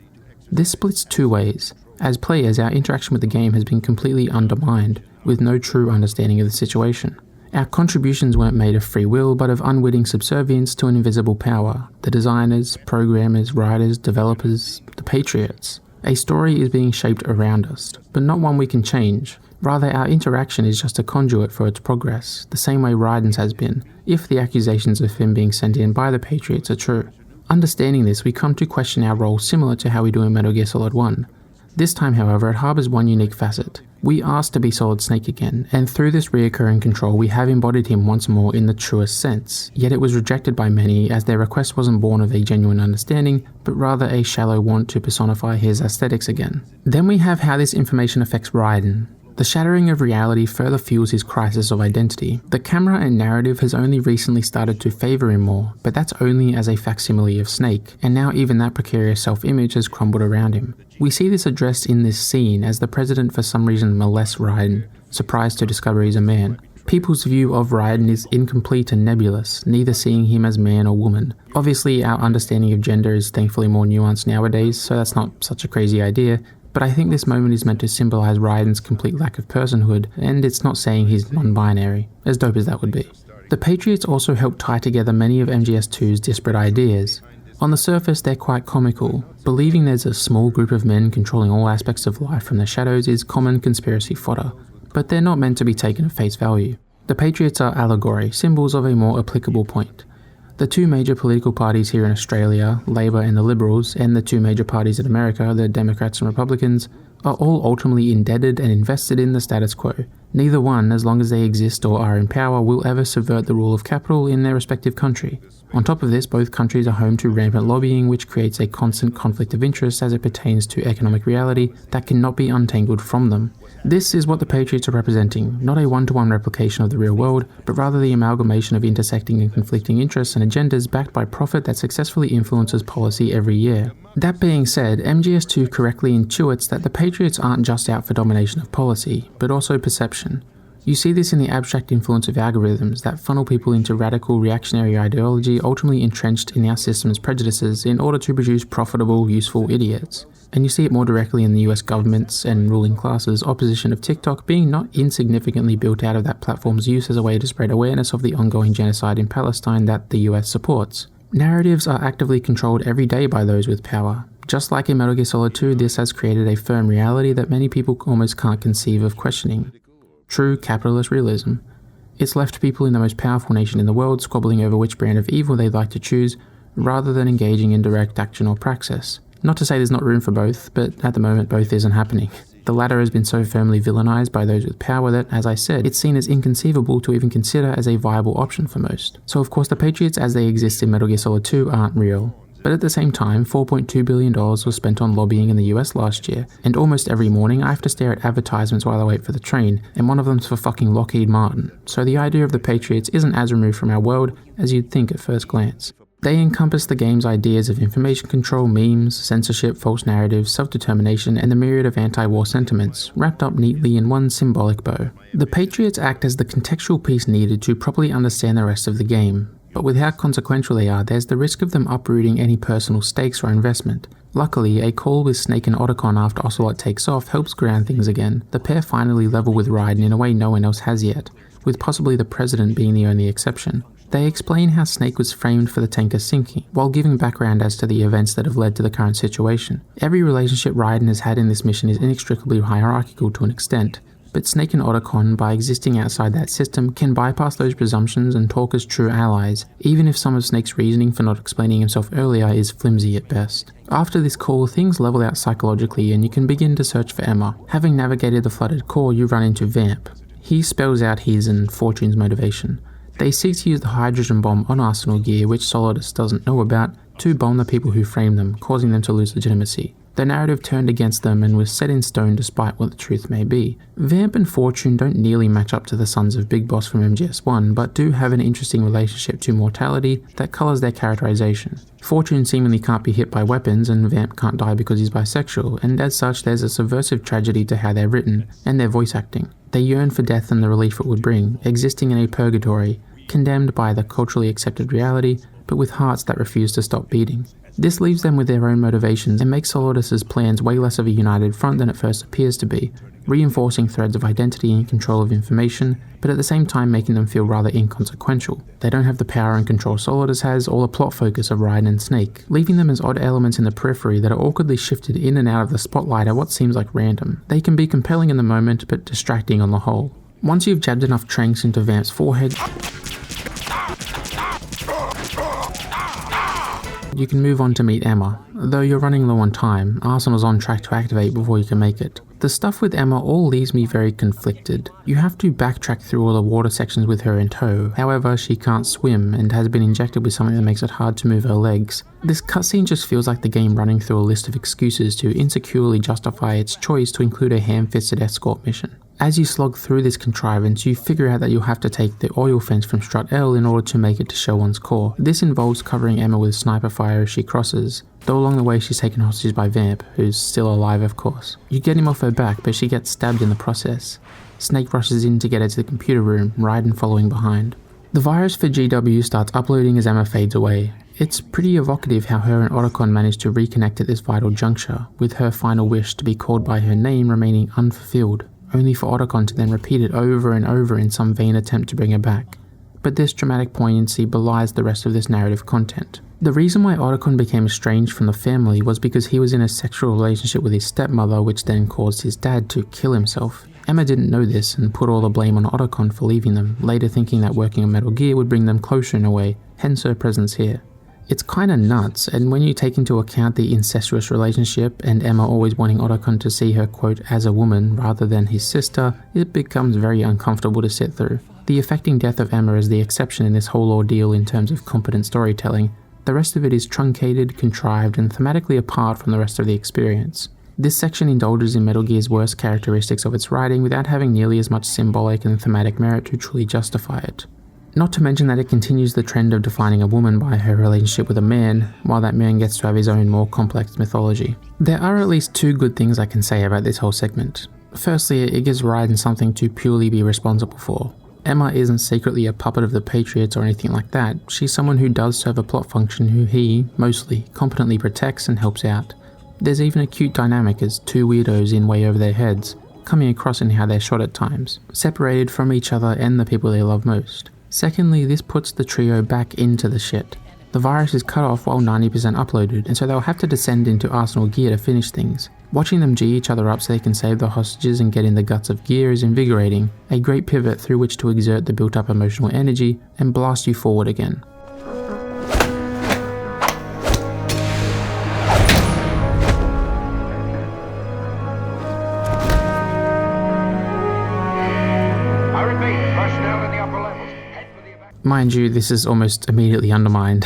This splits two ways. As players, our interaction with the game has been completely undermined, with no true understanding of the situation. Our contributions weren't made of free will, but of unwitting subservience to an invisible power. The designers, programmers, writers, developers, the Patriots. A story is being shaped around us, but not one we can change. Rather, our interaction is just a conduit for its progress, the same way Raiden's has been, if the accusations of him being sent in by the Patriots are true. Understanding this, we come to question our role similar to how we do in Metal Gear Solid 1. This time, however, it harbours one unique facet. We asked to be Solid Snake again, and through this reoccurring control we have embodied him once more in the truest sense, yet it was rejected by many as their request wasn't born of a genuine understanding, but rather a shallow want to personify his aesthetics again. Then we have how this information affects Raiden. The shattering of reality further fuels his crisis of identity. The camera and narrative has only recently started to favour him more, but that's only as a facsimile of Snake, and now even that precarious self-image has crumbled around him. We see this addressed in this scene as the president for some reason molests Raiden, surprised to discover he's a man. People's view of Raiden is incomplete and nebulous, neither seeing him as man or woman. Obviously, our understanding of gender is thankfully more nuanced nowadays, so that's not such a crazy idea, but I think this moment is meant to symbolise Raiden's complete lack of personhood, and it's not saying he's non-binary, as dope as that would be. The Patriots also help tie together many of MGS2's disparate ideas. On the surface, they're quite comical. Believing there's a small group of men controlling all aspects of life from the shadows is common conspiracy fodder, but they're not meant to be taken at face value. The Patriots are allegory, symbols of a more applicable point. The two major political parties here in Australia, Labour and the Liberals, and the two major parties in America, the Democrats and Republicans, are all ultimately indebted and invested in the status quo. Neither one, as long as they exist or are in power, will ever subvert the rule of capital in their respective country. On top of this, both countries are home to rampant lobbying, which creates a constant conflict of interest as it pertains to economic reality that cannot be untangled from them. This is what the Patriots are representing, not a one-to-one replication of the real world, but rather the amalgamation of intersecting and conflicting interests and agendas backed by profit that successfully influences policy every year. That being said, MGS2 correctly intuits that the Patriots aren't just out for domination of policy, but also perception. You see this in the abstract influence of algorithms that funnel people into radical reactionary ideology ultimately entrenched in our system's prejudices in order to produce profitable, useful idiots. And you see it more directly in the US government's and ruling classes' opposition of TikTok being not insignificantly built out of that platform's use as a way to spread awareness of the ongoing genocide in Palestine that the US supports. Narratives are actively controlled every day by those with power. Just like in Metal Gear Solid 2, this has created a firm reality that many people almost can't conceive of questioning. True capitalist realism. It's left people in the most powerful nation in the world squabbling over which brand of evil they'd like to choose, rather than engaging in direct action or praxis. Not to say there's not room for both, but at the moment both isn't happening. The latter has been so firmly villainized by those with power that, as I said, it's seen as inconceivable to even consider as a viable option for most. So of course the Patriots as they exist in Metal Gear Solid 2 aren't real. But at the same time, $4.2 billion was spent on lobbying in the US last year, and almost every morning I have to stare at advertisements while I wait for the train, and one of them's for fucking Lockheed Martin. So the idea of the Patriots isn't as removed from our world as you'd think at first glance. They encompass the game's ideas of information control, memes, censorship, false narratives, self-determination, and the myriad of anti-war sentiments, wrapped up neatly in one symbolic bow. The Patriots act as the contextual piece needed to properly understand the rest of the game, but with how consequential they are, there's the risk of them uprooting any personal stakes or investment. Luckily, a call with Snake and Otacon after Ocelot takes off helps ground things again. The pair finally level with Raiden in a way no one else has yet, with possibly the President being the only exception. They explain how Snake was framed for the tanker sinking, while giving background as to the events that have led to the current situation. Every relationship Raiden has had in this mission is inextricably hierarchical to an extent, but Snake and Otacon, by existing outside that system, can bypass those presumptions and talk as true allies, even if some of Snake's reasoning for not explaining himself earlier is flimsy at best. After this call, things level out psychologically and you can begin to search for Emma. Having navigated the flooded core, you run into Vamp. He spells out his and Fortune's motivation. They seek to use the hydrogen bomb on Arsenal gear, which Solidus doesn't know about, to bomb the people who framed them, causing them to lose legitimacy. The narrative turned against them and was set in stone despite what the truth may be. Vamp and Fortune don't nearly match up to the sons of Big Boss from MGS1, but do have an interesting relationship to mortality that colours their characterization. Fortune seemingly can't be hit by weapons, and Vamp can't die because he's bisexual, and as such there's a subversive tragedy to how they're written, and their voice acting. They yearn for death and the relief it would bring, existing in a purgatory, condemned by the culturally accepted reality, but with hearts that refuse to stop beating. This leaves them with their own motivations and makes Solidus's plans way less of a united front than it first appears to be, reinforcing threads of identity and control of information, but at the same time making them feel rather inconsequential. They don't have the power and control Solidus has, or the plot focus of Raiden and Snake, leaving them as odd elements in the periphery that are awkwardly shifted in and out of the spotlight at what seems like random. They can be compelling in the moment, but distracting on the whole. Once you've jabbed enough tranks into Vamp's forehead, you can move on to meet Emma. Though you're running low on time, Arsenal's on track to activate before you can make it. The stuff with Emma all leaves me very conflicted. You have to backtrack through all the water sections with her in tow, however she can't swim and has been injected with something that makes it hard to move her legs. This cutscene just feels like the game running through a list of excuses to insecurely justify its choice to include a ham-fisted escort mission. As you slog through this contrivance, you figure out that you'll have to take the oil fence from Strut L in order to make it to Shell 1's core. This involves covering Emma with sniper fire as she crosses, though along the way she's taken hostage by Vamp, who's still alive of course. You get him off her back, but she gets stabbed in the process. Snake rushes in to get her to the computer room, Raiden following behind. The virus for GW starts uploading as Emma fades away. It's pretty evocative how her and Otacon manage to reconnect at this vital juncture, with her final wish to be called by her name remaining unfulfilled, only for Otacon to then repeat it over and over in some vain attempt to bring her back. But this dramatic poignancy belies the rest of this narrative content. The reason why Otacon became estranged from the family was because he was in a sexual relationship with his stepmother, which then caused his dad to kill himself. Emma didn't know this and put all the blame on Otacon for leaving them, later thinking that working on Metal Gear would bring them closer in a way, hence her presence here. It's kinda nuts, and when you take into account the incestuous relationship and Emma always wanting Otacon to see her, quote, as a woman rather than his sister, it becomes very uncomfortable to sit through. The affecting death of Emma is the exception in this whole ordeal in terms of competent storytelling. The rest of it is truncated, contrived, and thematically apart from the rest of the experience. This section indulges in Metal Gear's worst characteristics of its writing without having nearly as much symbolic and thematic merit to truly justify it. Not to mention that it continues the trend of defining a woman by her relationship with a man, while that man gets to have his own more complex mythology. There are at least two good things I can say about this whole segment. Firstly, it gives Raiden something to purely be responsible for. Emma isn't secretly a puppet of the Patriots or anything like that. She's someone who does serve a plot function who he, mostly, competently protects and helps out. There's even a cute dynamic as two weirdos in way over their heads, coming across in how they're shot at times, separated from each other and the people they love most. Secondly, this puts the trio back into the shit. The virus is cut off while 90% uploaded, and so they'll have to descend into Arsenal Gear to finish things. Watching them G each other up so they can save the hostages and get in the guts of Gear is invigorating, a great pivot through which to exert the built up emotional energy and blast you forward again. Mind you, this is almost immediately undermined.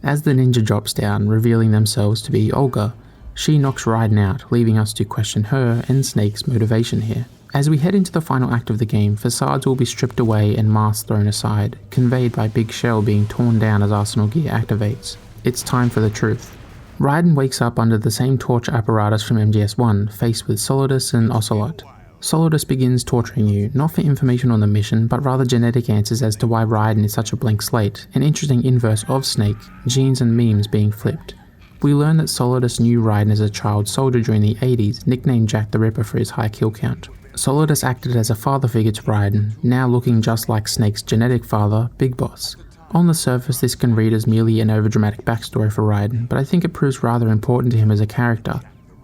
As the ninja drops down, revealing themselves to be Olga, she knocks Raiden out, leaving us to question her and Snake's motivation here. As we head into the final act of the game, facades will be stripped away and masks thrown aside, conveyed by Big Shell being torn down as Arsenal Gear activates. It's time for the truth. Raiden wakes up under the same torture apparatus from MGS1, faced with Solidus and Ocelot. Solidus begins torturing you, not for information on the mission, but rather genetic answers as to why Raiden is such a blank slate, an interesting inverse of Snake, genes and memes being flipped. We learn that Solidus knew Raiden as a child soldier during the 80s, nicknamed Jack the Ripper for his high kill count. Solidus acted as a father figure to Raiden, now looking just like Snake's genetic father, Big Boss. On the surface, this can read as merely an overdramatic backstory for Raiden, but I think it proves rather important to him as a character.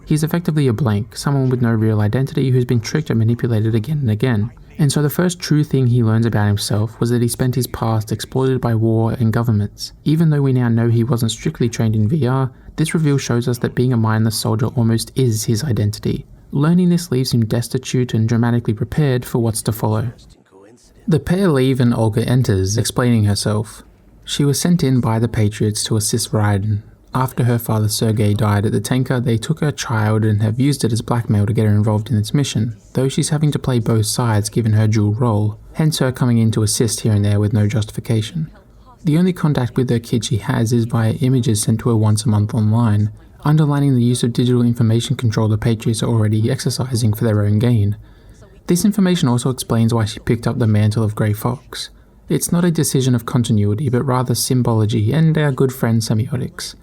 He's effectively a blank, someone with no real identity who's been tricked and manipulated again and again. And so the first true thing he learns about himself was that he spent his past exploited by war and governments. Even though we now know he wasn't strictly trained in VR, this reveal shows us that being a mindless soldier almost is his identity. Learning this leaves him destitute and dramatically prepared for what's to follow. The pair leave and Olga enters, explaining herself. She was sent in by the Patriots to assist Raiden. After her father Sergei died at the tanker, they took her child and have used it as blackmail to get her involved in its mission, though she's having to play both sides given her dual role, hence her coming in to assist here and there with no justification. The only contact with her kid she has is via images sent to her once a month online, underlining the use of digital information control the Patriots are already exercising for their own gain. This information also explains why she picked up the mantle of Grey Fox. It's not a decision of continuity, but rather symbology and our good friend semiotics.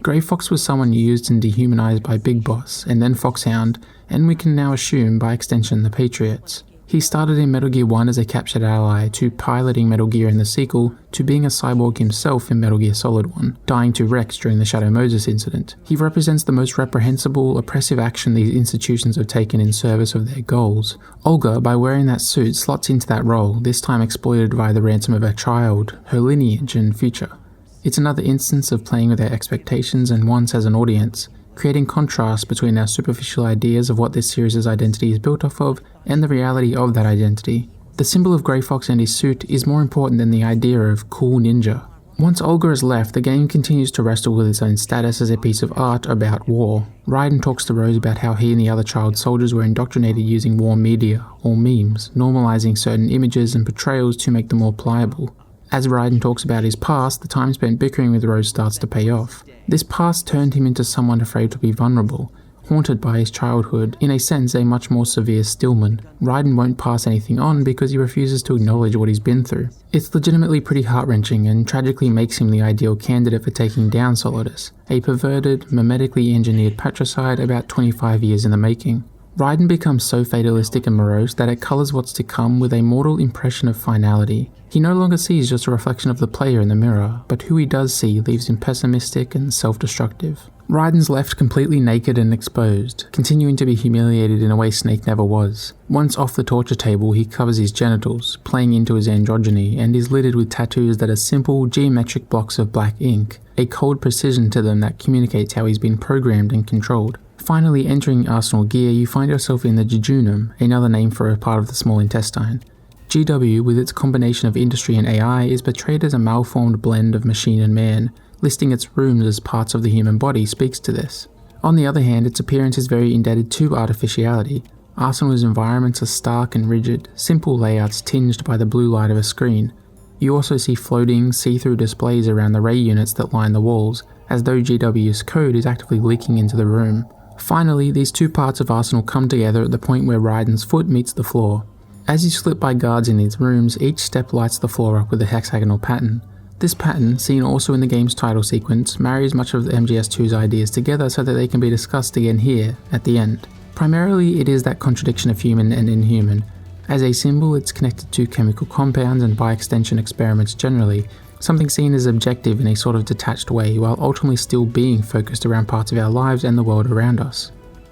Grey Fox was someone used and dehumanized by Big Boss, and then Foxhound, and we can now assume, by extension, the Patriots. He started in Metal Gear 1 as a captured ally, to piloting Metal Gear in the sequel, to being a cyborg himself in Metal Gear Solid 1, dying to Rex during the Shadow Moses incident. He represents the most reprehensible, oppressive action these institutions have taken in service of their goals. Olga, by wearing that suit, slots into that role, this time exploited via the ransom of her child, her lineage and future. It's another instance of playing with our expectations and wants as an audience, creating contrast between our superficial ideas of what this series' identity is built off of and the reality of that identity. The symbol of Grey Fox and his suit is more important than the idea of cool ninja. Once Olga has left, the game continues to wrestle with its own status as a piece of art about war. Raiden talks to Rose about how he and the other child soldiers were indoctrinated using war media, or memes, normalizing certain images and portrayals to make them more pliable. As Raiden talks about his past, the time spent bickering with Rose starts to pay off. This past turned him into someone afraid to be vulnerable, haunted by his childhood, in a sense a much more severe Stillman. Raiden won't pass anything on because he refuses to acknowledge what he's been through. It's legitimately pretty heart-wrenching and tragically makes him the ideal candidate for taking down Solidus, a perverted, mimetically engineered patricide about 25 years in the making. Raiden becomes so fatalistic and morose that it colours what's to come with a mortal impression of finality. He no longer sees just a reflection of the player in the mirror, but who he does see leaves him pessimistic and self-destructive. Raiden's left completely naked and exposed, continuing to be humiliated in a way Snake never was. Once off the torture table, he covers his genitals, playing into his androgyny, and is littered with tattoos that are simple, geometric blocks of black ink, a cold precision to them that communicates how he's been programmed and controlled. Finally entering Arsenal Gear, you find yourself in the jejunum, another name for a part of the small intestine. GW, with its combination of industry and AI, is portrayed as a malformed blend of machine and man. Listing its rooms as parts of the human body speaks to this. On the other hand, its appearance is very indebted to artificiality. Arsenal's environments are stark and rigid, simple layouts tinged by the blue light of a screen. You also see floating, see-through displays around the ray units that line the walls, as though GW's code is actively leaking into the room. Finally, these two parts of Arsenal come together at the point where Raiden's foot meets the floor. As you slip by guards in these rooms, each step lights the floor up with a hexagonal pattern. This pattern, seen also in the game's title sequence, marries much of the MGS2's ideas together so that they can be discussed again here, at the end. Primarily, it is that contradiction of human and inhuman. As a symbol, it's connected to chemical compounds and by extension experiments generally, something seen as objective in a sort of detached way, while ultimately still being focused around parts of our lives and the world around us.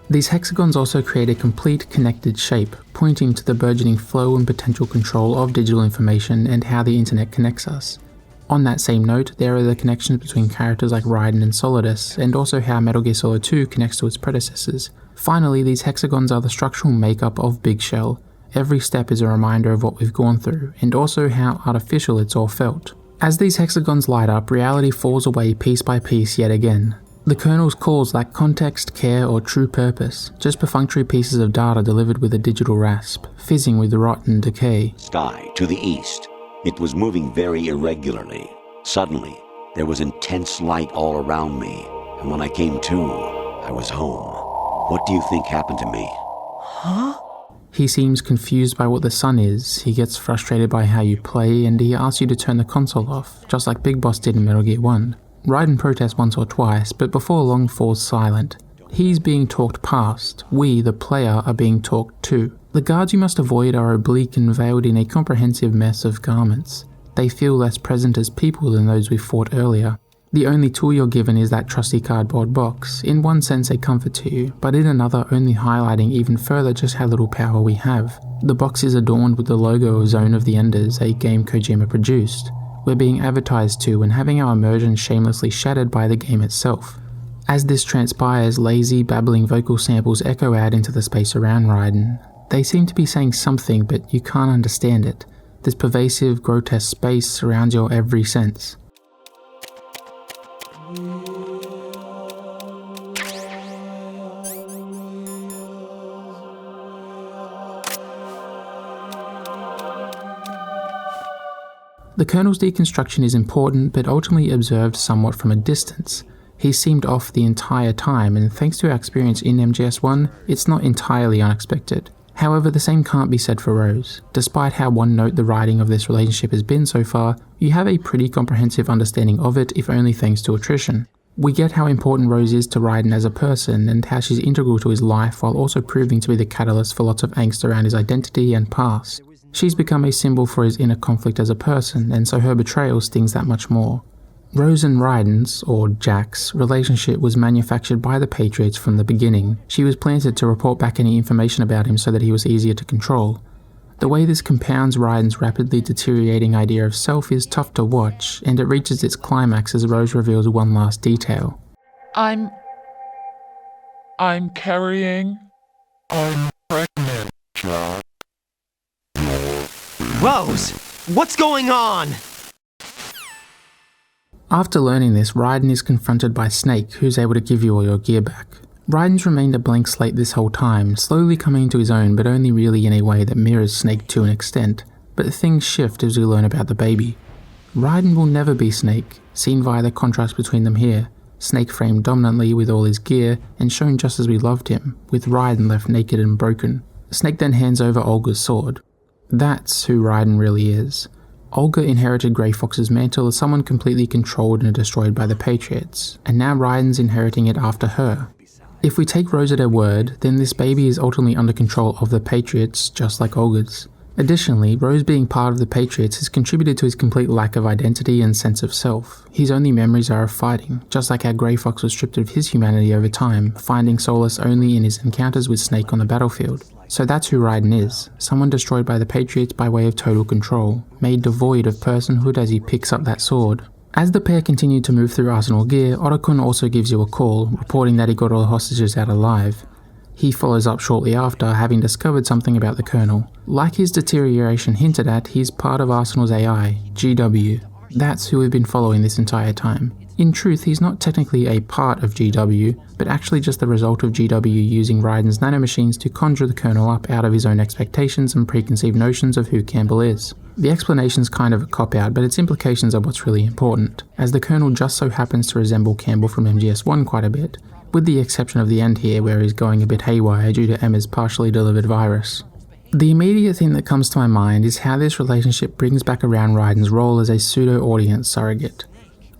These hexagons also create a complete connected shape, pointing to the burgeoning flow and potential control of digital information and how the internet connects us. On that same note, there are the connections between characters like Raiden and Solidus, and also how Metal Gear Solid 2 connects to its predecessors. Finally, these hexagons are the structural makeup of Big Shell. Every step is a reminder of what we've gone through, and also how artificial it's all felt. As these hexagons light up, reality falls away piece by piece yet again. The kernel's calls lack context, care, or true purpose, just perfunctory pieces of data delivered with a digital rasp, fizzing with rot and decay. Sky to the east. It was moving very irregularly. Suddenly, there was intense light all around me, and when I came to, I was home. What do you think happened to me? Huh? He seems confused by what the sun is, he gets frustrated by how you play, and he asks you to turn the console off, just like Big Boss did in Metal Gear 1. Raiden protests once or twice, but before long falls silent. He's being talked past, we, the player, are being talked to. The guards you must avoid are oblique and veiled in a comprehensive mess of garments. They feel less present as people than those we fought earlier. The only tool you're given is that trusty cardboard box, in one sense a comfort to you, but in another only highlighting even further just how little power we have. The box is adorned with the logo of Zone of the Enders, a game Kojima produced. We're being advertised to and having our immersion shamelessly shattered by the game itself. As this transpires, lazy, babbling vocal samples echo out into the space around Raiden. They seem to be saying something, but you can't understand it. This pervasive, grotesque space surrounds your every sense. The Colonel's deconstruction is important, but ultimately observed somewhat from a distance. He seemed off the entire time, and thanks to our experience in MGS1, it's not entirely unexpected. However, the same can't be said for Rose. Despite how one-note the writing of this relationship has been so far, you have a pretty comprehensive understanding of it, if only thanks to attrition. We get how important Rose is to Raiden as a person, and how she's integral to his life while also proving to be the catalyst for lots of angst around his identity and past. She's become a symbol for his inner conflict as a person, and so her betrayal stings that much more. Rose and Raiden's, or Jack's, relationship was manufactured by the Patriots from the beginning. She was planted to report back any information about him so that he was easier to control. The way this compounds Raiden's rapidly deteriorating idea of self is tough to watch, and it reaches its climax as Rose reveals one last detail. I'm carrying. I'm pregnant, Jack. Rose, what's going on? After learning this, Raiden is confronted by Snake, who's able to give you all your gear back. Raiden's remained a blank slate this whole time, slowly coming into his own, but only really in a way that mirrors Snake to an extent. But things shift as we learn about the baby. Raiden will never be Snake, seen via the contrast between them here. Snake framed dominantly with all his gear, and shown just as we loved him, with Raiden left naked and broken. Snake then hands over Olga's sword. That's who Raiden really is. Olga inherited Grey Fox's mantle as someone completely controlled and destroyed by the Patriots, and now Raiden's inheriting it after her. If we take Rose at her word, then this baby is ultimately under control of the Patriots, just like Olga's. Additionally, Rose being part of the Patriots has contributed to his complete lack of identity and sense of self. His only memories are of fighting, just like how Grey Fox was stripped of his humanity over time, finding solace only in his encounters with Snake on the battlefield. So that's who Raiden is, someone destroyed by the Patriots by way of total control, made devoid of personhood as he picks up that sword. As the pair continue to move through Arsenal gear, Otacon also gives you a call, reporting that he got all the hostages out alive. He follows up shortly after, having discovered something about the Colonel. Like his deterioration hinted at, he's part of Arsenal's AI, GW. That's who we've been following this entire time. In truth, he's not technically a part of GW, but actually just the result of GW using Raiden's nanomachines to conjure the Colonel up out of his own expectations and preconceived notions of who Campbell is. The explanation's kind of a cop-out, but its implications are what's really important, as the Colonel just so happens to resemble Campbell from MGS1 quite a bit, with the exception of the end here where he's going a bit haywire due to Emma's partially delivered virus. The immediate thing that comes to my mind is how this relationship brings back around Raiden's role as a pseudo-audience surrogate.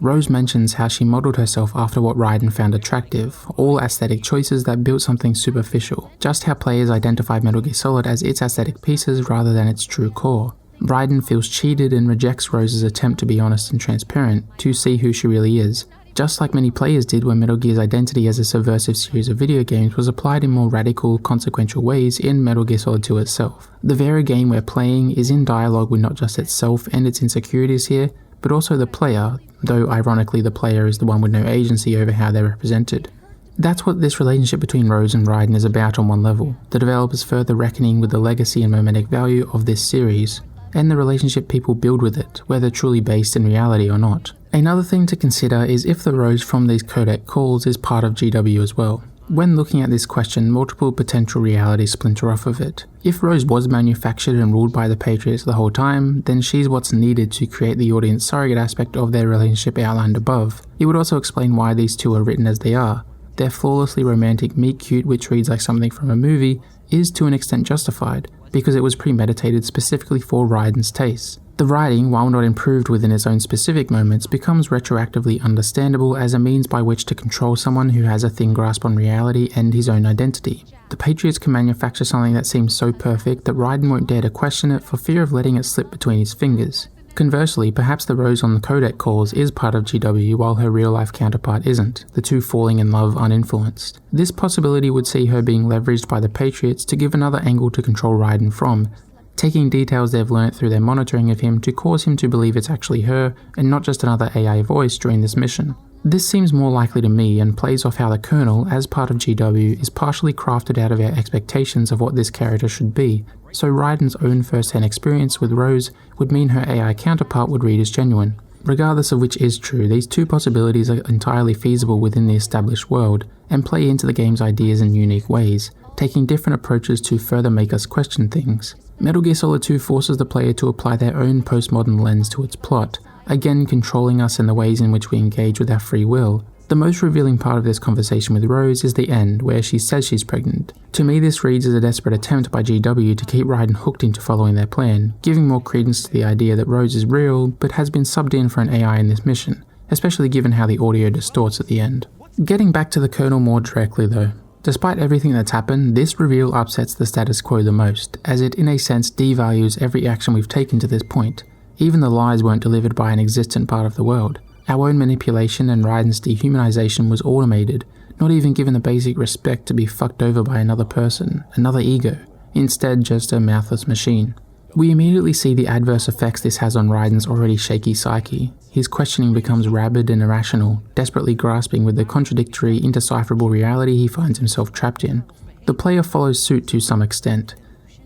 Rose mentions how she modelled herself after what Raiden found attractive, all aesthetic choices that built something superficial, just how players identified Metal Gear Solid as its aesthetic pieces rather than its true core. Raiden feels cheated and rejects Rose's attempt to be honest and transparent, to see who she really is, just like many players did when Metal Gear's identity as a subversive series of video games was applied in more radical, consequential ways in Metal Gear Solid 2 itself. The very game we're playing is in dialogue with not just itself and its insecurities here, but also the player, though ironically the player is the one with no agency over how they're represented. That's what this relationship between Rose and Raiden is about on one level, the developers further reckoning with the legacy and momentic value of this series, and the relationship people build with it, whether truly based in reality or not. Another thing to consider is if the Rose from these codec calls is part of GW as well. When looking at this question, multiple potential realities splinter off of it. If Rose was manufactured and ruled by the Patriots the whole time, then she's what's needed to create the audience surrogate aspect of their relationship outlined above. It would also explain why these two are written as they are. Their flawlessly romantic meet-cute, which reads like something from a movie, is to an extent justified, because it was premeditated specifically for Raiden's tastes. The writing, while not improved within its own specific moments, becomes retroactively understandable as a means by which to control someone who has a thin grasp on reality and his own identity. The Patriots can manufacture something that seems so perfect that Raiden won't dare to question it for fear of letting it slip between his fingers. Conversely, perhaps the Rose on the codec calls is part of GW while her real-life counterpart isn't, the two falling in love uninfluenced. This possibility would see her being leveraged by the Patriots to give another angle to control Raiden from, taking details they've learnt through their monitoring of him to cause him to believe it's actually her and not just another AI voice during this mission. This seems more likely to me and plays off how the Colonel, as part of GW, is partially crafted out of our expectations of what this character should be, so Raiden's own first-hand experience with Rose would mean her AI counterpart would read as genuine. Regardless of which is true, these two possibilities are entirely feasible within the established world, and play into the game's ideas in unique ways, taking different approaches to further make us question things. Metal Gear Solid 2 forces the player to apply their own postmodern lens to its plot, again controlling us in the ways in which we engage with our free will. The most revealing part of this conversation with Rose is the end, where she says she's pregnant. To me, this reads as a desperate attempt by GW to keep Raiden hooked into following their plan, giving more credence to the idea that Rose is real, but has been subbed in for an AI in this mission, especially given how the audio distorts at the end. Getting back to the Colonel more directly though, despite everything that's happened, this reveal upsets the status quo the most, as it in a sense devalues every action we've taken to this point. Even the lies weren't delivered by an existent part of the world. Our own manipulation and Raiden's dehumanization was automated, not even given the basic respect to be fucked over by another person, another ego, instead just a mouthless machine. We immediately see the adverse effects this has on Raiden's already shaky psyche. His questioning becomes rabid and irrational, desperately grasping with the contradictory, indecipherable reality he finds himself trapped in. The player follows suit to some extent.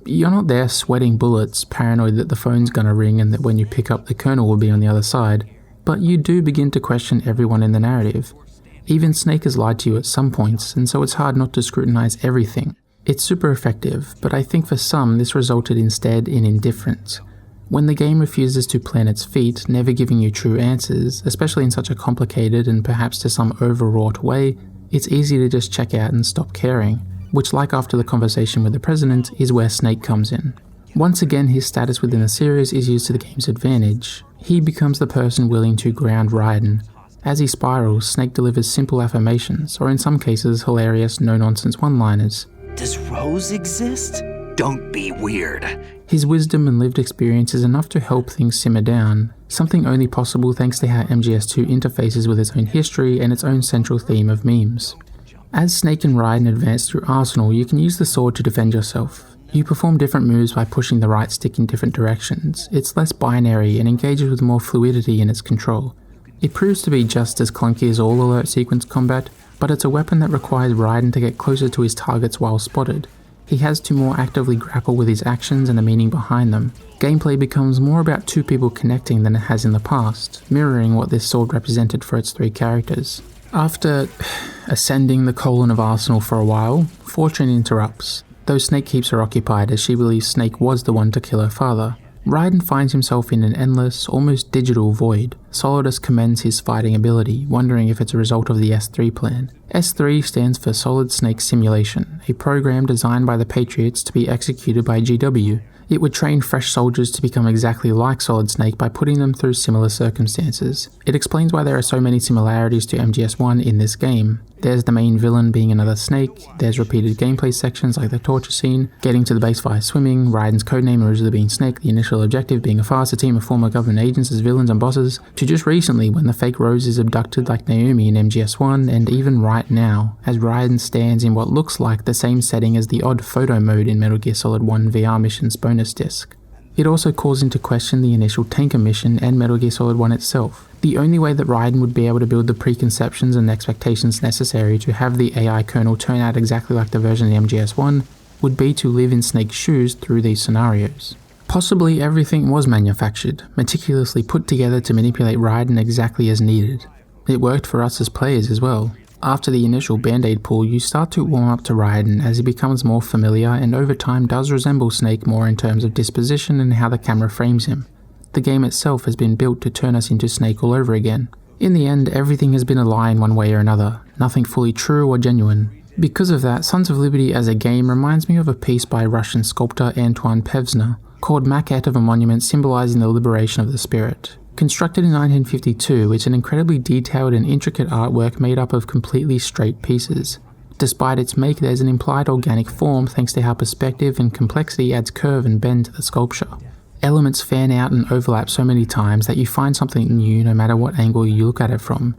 You're not there sweating bullets, paranoid that the phone's gonna ring and that when you pick up the Colonel will be on the other side, but you do begin to question everyone in the narrative. Even Snake has lied to you at some points, and so it's hard not to scrutinize everything. It's super effective, but I think for some this resulted instead in indifference. When the game refuses to plan its feet, never giving you true answers, especially in such a complicated and perhaps to some overwrought way, it's easy to just check out and stop caring, which, like after the conversation with the President, is where Snake comes in. Once again, his status within the series is used to the game's advantage. He becomes the person willing to ground Raiden. As he spirals, Snake delivers simple affirmations, or in some cases hilarious no-nonsense one-liners. Does Rose exist? Don't be weird. His wisdom and lived experience is enough to help things simmer down, something only possible thanks to how MGS2 interfaces with its own history and its own central theme of memes. As Snake and Raiden advance through Arsenal, you can use the sword to defend yourself. You perform different moves by pushing the right stick in different directions. It's less binary and engages with more fluidity in its control. It proves to be just as clunky as all alert sequence combat, but it's a weapon that requires Raiden to get closer to his targets while spotted. He has to more actively grapple with his actions and the meaning behind them. Gameplay becomes more about two people connecting than it has in the past, mirroring what this sword represented for its three characters. After ascending the colon of Arsenal for a while, Fortune interrupts, though Snake keeps her occupied as she believes Snake was the one to kill her father. Raiden finds himself in an endless, almost digital void. Solidus commends his fighting ability, wondering if it's a result of the S3 plan. S3 stands for Solid Snake Simulation, a program designed by the Patriots to be executed by GW. It would train fresh soldiers to become exactly like Solid Snake by putting them through similar circumstances. It explains why there are so many similarities to MGS1 in this game. There's the main villain being another Snake, there's repeated gameplay sections like the torture scene, getting to the base via swimming, Raiden's codename originally being Snake, the initial objective being a farce, a team of former government agents as villains and bosses, to just recently when the fake Rose is abducted like Naomi in MGS1, and even right now, as Raiden stands in what looks like the same setting as the odd photo mode in Metal Gear Solid 1 VR mission's bonus disc. It also calls into question the initial tanker mission and Metal Gear Solid 1 itself. The only way that Raiden would be able to build the preconceptions and expectations necessary to have the AI kernel turn out exactly like the version in MGS1 would be to live in Snake's shoes through these scenarios. Possibly everything was manufactured, meticulously put together to manipulate Raiden exactly as needed. It worked for us as players as well. After the initial band-aid pull, you start to warm up to Raiden as he becomes more familiar and over time does resemble Snake more in terms of disposition and how the camera frames him. The game itself has been built to turn us into Snake all over again. In the end, everything has been a lie in one way or another, nothing fully true or genuine. Because of that, Sons of Liberty as a game reminds me of a piece by Russian sculptor Antoine Pevsner called Maquette of a Monument Symbolizing the Liberation of the Spirit. Constructed in 1952, it's an incredibly detailed and intricate artwork made up of completely straight pieces. Despite its make, there's an implied organic form thanks to how perspective and complexity adds curve and bend to the sculpture. Elements fan out and overlap so many times that you find something new no matter what angle you look at it from.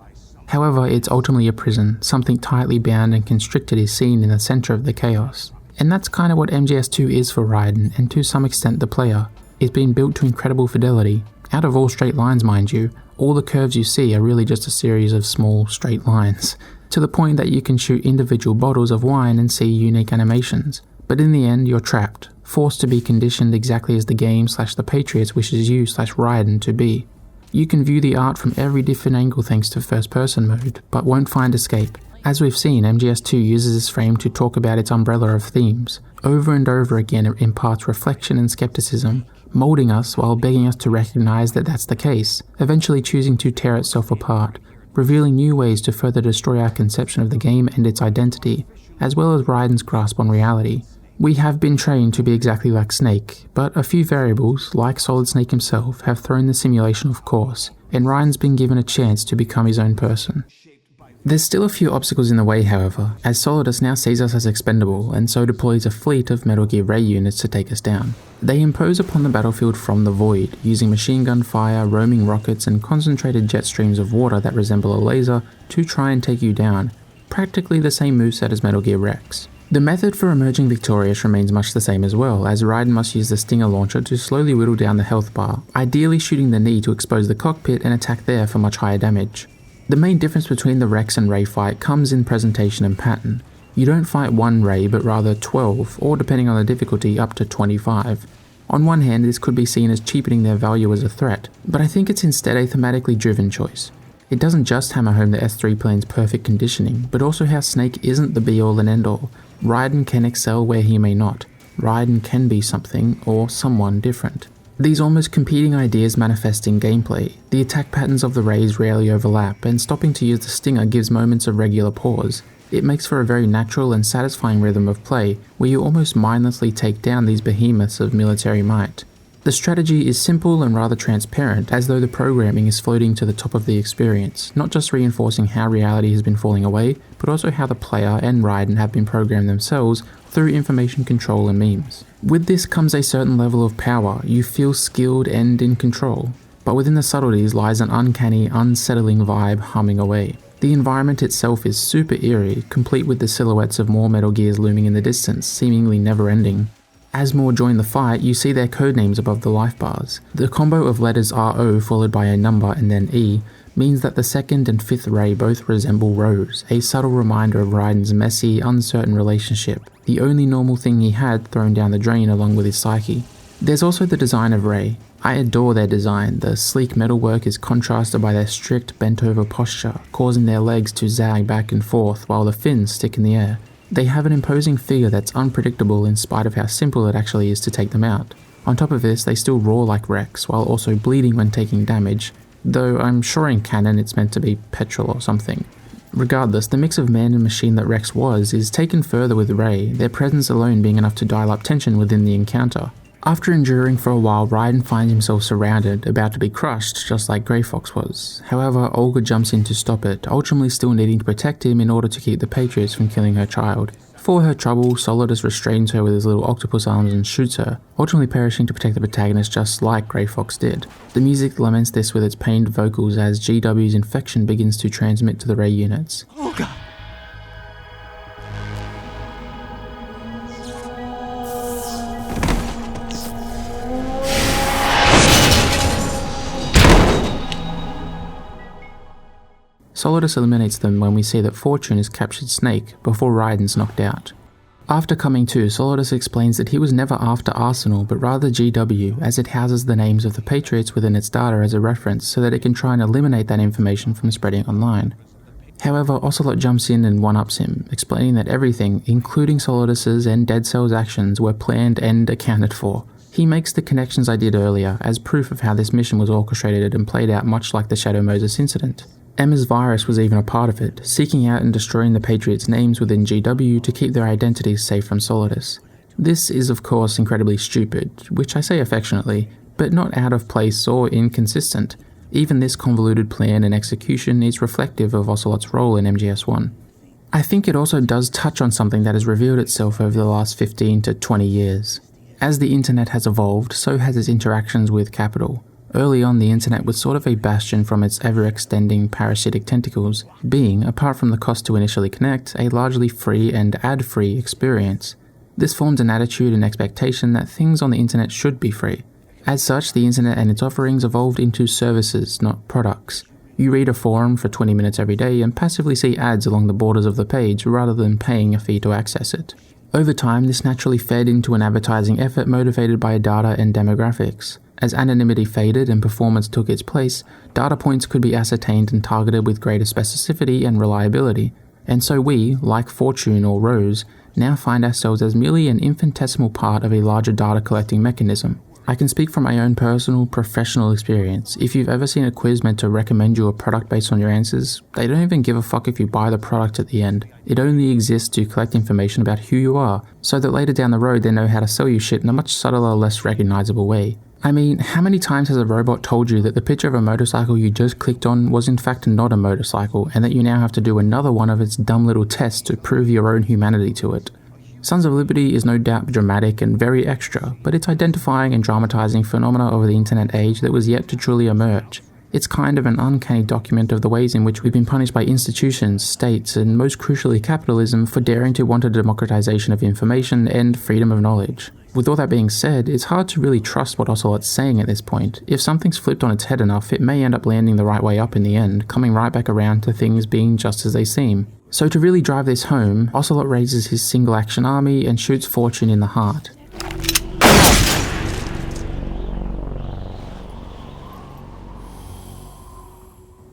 However, it's ultimately a prison, something tightly bound and constricted is seen in the center of the chaos. And that's kind of what MGS2 is for Raiden, and to some extent the player. It's been built to incredible fidelity. Out of all straight lines, mind you, all the curves you see are really just a series of small, straight lines, to the point that you can shoot individual bottles of wine and see unique animations. But in the end, you're trapped, forced to be conditioned exactly as the game/the Patriots wishes you/Raiden to be. You can view the art from every different angle thanks to first-person mode, but won't find escape. As we've seen, MGS2 uses this frame to talk about its umbrella of themes. Over and over again it imparts reflection and skepticism, moulding us while begging us to recognise that that's the case, eventually choosing to tear itself apart, revealing new ways to further destroy our conception of the game and its identity, as well as Raiden's grasp on reality. We have been trained to be exactly like Snake, but a few variables, like Solid Snake himself, have thrown the simulation off course, and Raiden's been given a chance to become his own person. There's still a few obstacles in the way, however, as Solidus now sees us as expendable and so deploys a fleet of Metal Gear Ray units to take us down. They impose upon the battlefield from the void, using machine gun fire, roaming rockets and concentrated jet streams of water that resemble a laser to try and take you down, practically the same moveset as Metal Gear Rex. The method for emerging victorious remains much the same as well, as Raiden must use the Stinger launcher to slowly whittle down the health bar, ideally shooting the knee to expose the cockpit and attack there for much higher damage. The main difference between the Rex and Ray fight comes in presentation and pattern. You don't fight one Ray but rather 12, or depending on the difficulty up to 25. On one hand, this could be seen as cheapening their value as a threat, but I think it's instead a thematically driven choice. It doesn't just hammer home the S3 plane's perfect conditioning, but also how Snake isn't the be-all and end-all. Raiden can excel where he may not. Raiden can be something, or someone different. These almost competing ideas manifest in gameplay. The attack patterns of the Rays rarely overlap, and stopping to use the Stinger gives moments of regular pause. It makes for a very natural and satisfying rhythm of play, where you almost mindlessly take down these behemoths of military might. The strategy is simple and rather transparent, as though the programming is floating to the top of the experience, not just reinforcing how reality has been falling away, but also how the player and Raiden have been programmed themselves through information control and memes. With this comes a certain level of power. You feel skilled and in control, but within the subtleties lies an uncanny, unsettling vibe humming away. The environment itself is super eerie, complete with the silhouettes of more Metal Gears looming in the distance, seemingly never ending. As more join the fight, you see their codenames above the life bars. The combo of letters RO followed by a number and then E means that the second and fifth Ray both resemble Rose, a subtle reminder of Raiden's messy, uncertain relationship, the only normal thing he had thrown down the drain along with his psyche. There's also the design of Ray. I adore their design. The sleek metalwork is contrasted by their strict bent-over posture, causing their legs to zag back and forth while the fins stick in the air. They have an imposing figure that's unpredictable in spite of how simple it actually is to take them out. On top of this, they still roar like Rex, while also bleeding when taking damage, though I'm sure in canon it's meant to be petrol or something. Regardless, the mix of man and machine that Rex was is taken further with Ray, their presence alone being enough to dial up tension within the encounter. After enduring for a while, Raiden finds himself surrounded, about to be crushed, just like Grey Fox was. However, Olga jumps in to stop it, ultimately still needing to protect him in order to keep the Patriots from killing her child. For her trouble, Solidus restrains her with his little octopus arms and shoots her, ultimately perishing to protect the protagonist just like Grey Fox did. The music laments this with its pained vocals as GW's infection begins to transmit to the Ray units. Olga! Solidus eliminates them when we see that Fortune has captured Snake before Raiden's knocked out. After coming to, Solidus explains that he was never after Arsenal but rather GW, as it houses the names of the Patriots within its data as a reference so that it can try and eliminate that information from spreading online. However, Ocelot jumps in and one-ups him, explaining that everything, including Solidus's and Dead Cell's actions, were planned and accounted for. He makes the connections I did earlier as proof of how this mission was orchestrated and played out much like the Shadow Moses incident. Emma's virus was even a part of it, seeking out and destroying the Patriots' names within GW to keep their identities safe from Solidus. This is of course incredibly stupid, which I say affectionately, but not out of place or inconsistent. Even this convoluted plan and execution is reflective of Ocelot's role in MGS1. I think it also does touch on something that has revealed itself over the last 15 to 20 years. As the internet has evolved, so has its interactions with Capital. Early on, the internet was sort of a bastion from its ever-extending parasitic tentacles, being, apart from the cost to initially connect, a largely free and ad-free experience. This formed an attitude and expectation that things on the internet should be free. As such, the internet and its offerings evolved into services, not products. You read a forum for 20 minutes every day and passively see ads along the borders of the page rather than paying a fee to access it. Over time, this naturally fed into an advertising effort motivated by data and demographics. As anonymity faded and performance took its place, data points could be ascertained and targeted with greater specificity and reliability. And so we, like Fortune or Rose, now find ourselves as merely an infinitesimal part of a larger data collecting mechanism. I can speak from my own personal, professional experience. If you've ever seen a quiz meant to recommend you a product based on your answers, they don't even give a fuck if you buy the product at the end. It only exists to collect information about who you are, so that later down the road they know how to sell you shit in a much subtler, less recognizable way. I mean, how many times has a robot told you that the picture of a motorcycle you just clicked on was in fact not a motorcycle, and that you now have to do another one of its dumb little tests to prove your own humanity to it? Sons of Liberty is no doubt dramatic and very extra, but it's identifying and dramatizing phenomena of the internet age that was yet to truly emerge. It's kind of an uncanny document of the ways in which we've been punished by institutions, states, and most crucially capitalism for daring to want a democratization of information and freedom of knowledge. With all that being said, it's hard to really trust what Ocelot's saying at this point. If something's flipped on its head enough, it may end up landing the right way up in the end, coming right back around to things being just as they seem. So to really drive this home, Ocelot raises his single action army and shoots Fortune in the heart.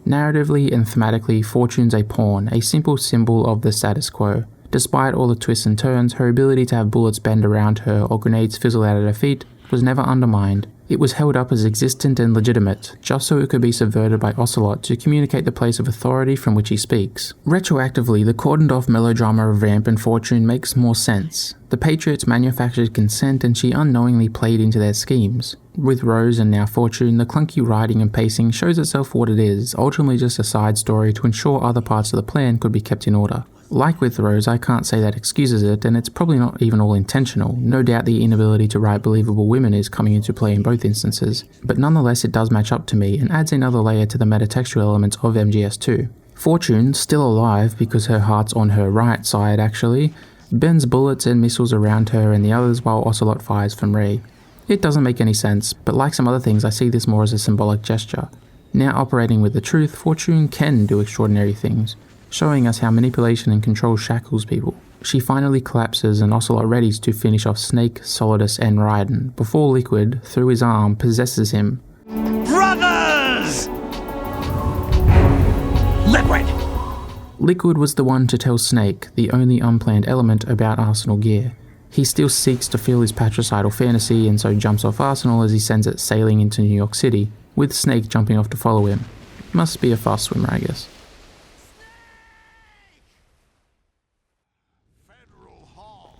Narratively and thematically, Fortune's a pawn, a simple symbol of the status quo. Despite all the twists and turns, her ability to have bullets bend around her or grenades fizzle out at her feet was never undermined. It was held up as existent and legitimate, just so it could be subverted by Ocelot to communicate the place of authority from which he speaks. Retroactively, the cordoned-off melodrama of Vamp and Fortune makes more sense. The Patriots manufactured consent and she unknowingly played into their schemes. With Rose and now Fortune, the clunky writing and pacing shows itself for what it is, ultimately just a side story to ensure other parts of the plan could be kept in order. Like with Rose, I can't say that excuses it, and it's probably not even all intentional. No doubt the inability to write believable women is coming into play in both instances, but nonetheless it does match up to me and adds another layer to the metatextual elements of MGS2. Fortune, still alive because her heart's on her right side actually, bends bullets and missiles around her and the others while Ocelot fires from Ray. It doesn't make any sense, but like some other things I see this more as a symbolic gesture. Now operating with the truth, Fortune can do extraordinary things, showing us how manipulation and control shackles people. She finally collapses and Ocelot readies to finish off Snake, Solidus, and Raiden, before Liquid, through his arm, possesses him. Brothers! Liquid! Liquid was the one to tell Snake, the only unplanned element, about Arsenal gear. He still seeks to feel his patricidal fantasy and so jumps off Arsenal as he sends it sailing into New York City, with Snake jumping off to follow him. Must be a fast swimmer, I guess.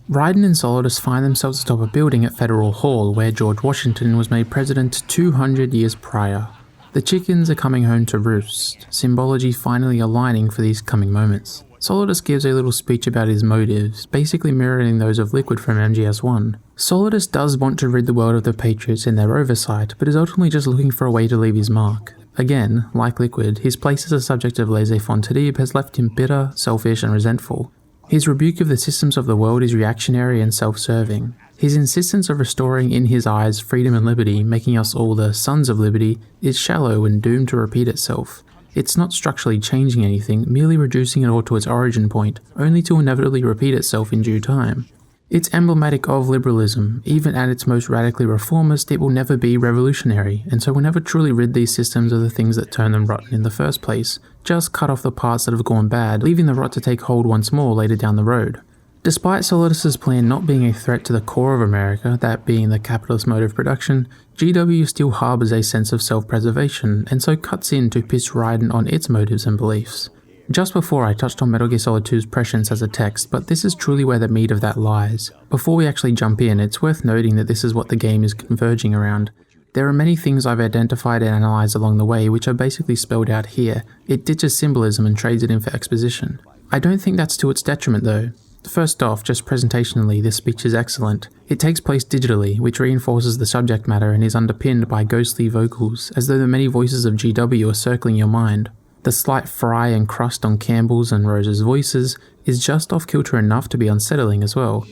Raiden and Solidus find themselves atop a building at Federal Hall where George Washington was made president 200 years prior. The chickens are coming home to roost, symbology finally aligning for these coming moments. Solidus gives a little speech about his motives, basically mirroring those of Liquid from MGS1. Solidus does want to rid the world of the Patriots and their oversight, but is ultimately just looking for a way to leave his mark. Again, like Liquid, his place as a subject of laissez-faire has left him bitter, selfish, and resentful. His rebuke of the systems of the world is reactionary and self-serving. His insistence of restoring in his eyes freedom and liberty, making us all the Sons of Liberty, is shallow and doomed to repeat itself. It's not structurally changing anything, merely reducing it all to its origin point, only to inevitably repeat itself in due time. It's emblematic of liberalism. Even at its most radically reformist, it will never be revolutionary, and so we'll never truly rid these systems of the things that turn them rotten in the first place. Just cut off the parts that have gone bad, leaving the rot to take hold once more later down the road. Despite Solidus' plan not being a threat to the core of America, that being the capitalist mode of production, GW still harbours a sense of self-preservation, and so cuts in to piss Raiden on its motives and beliefs. Just before I touched on Metal Gear Solid 2's prescience as a text, but this is truly where the meat of that lies. Before we actually jump in, it's worth noting that this is what the game is converging around. There are many things I've identified and analysed along the way which are basically spelled out here. It ditches symbolism and trades it in for exposition. I don't think that's to its detriment though. First off, just presentationally, this speech is excellent. It takes place digitally, which reinforces the subject matter and is underpinned by ghostly vocals, as though the many voices of GW are circling your mind. The slight fry and crust on Campbell's and Rose's voices is just off-kilter enough to be unsettling as well.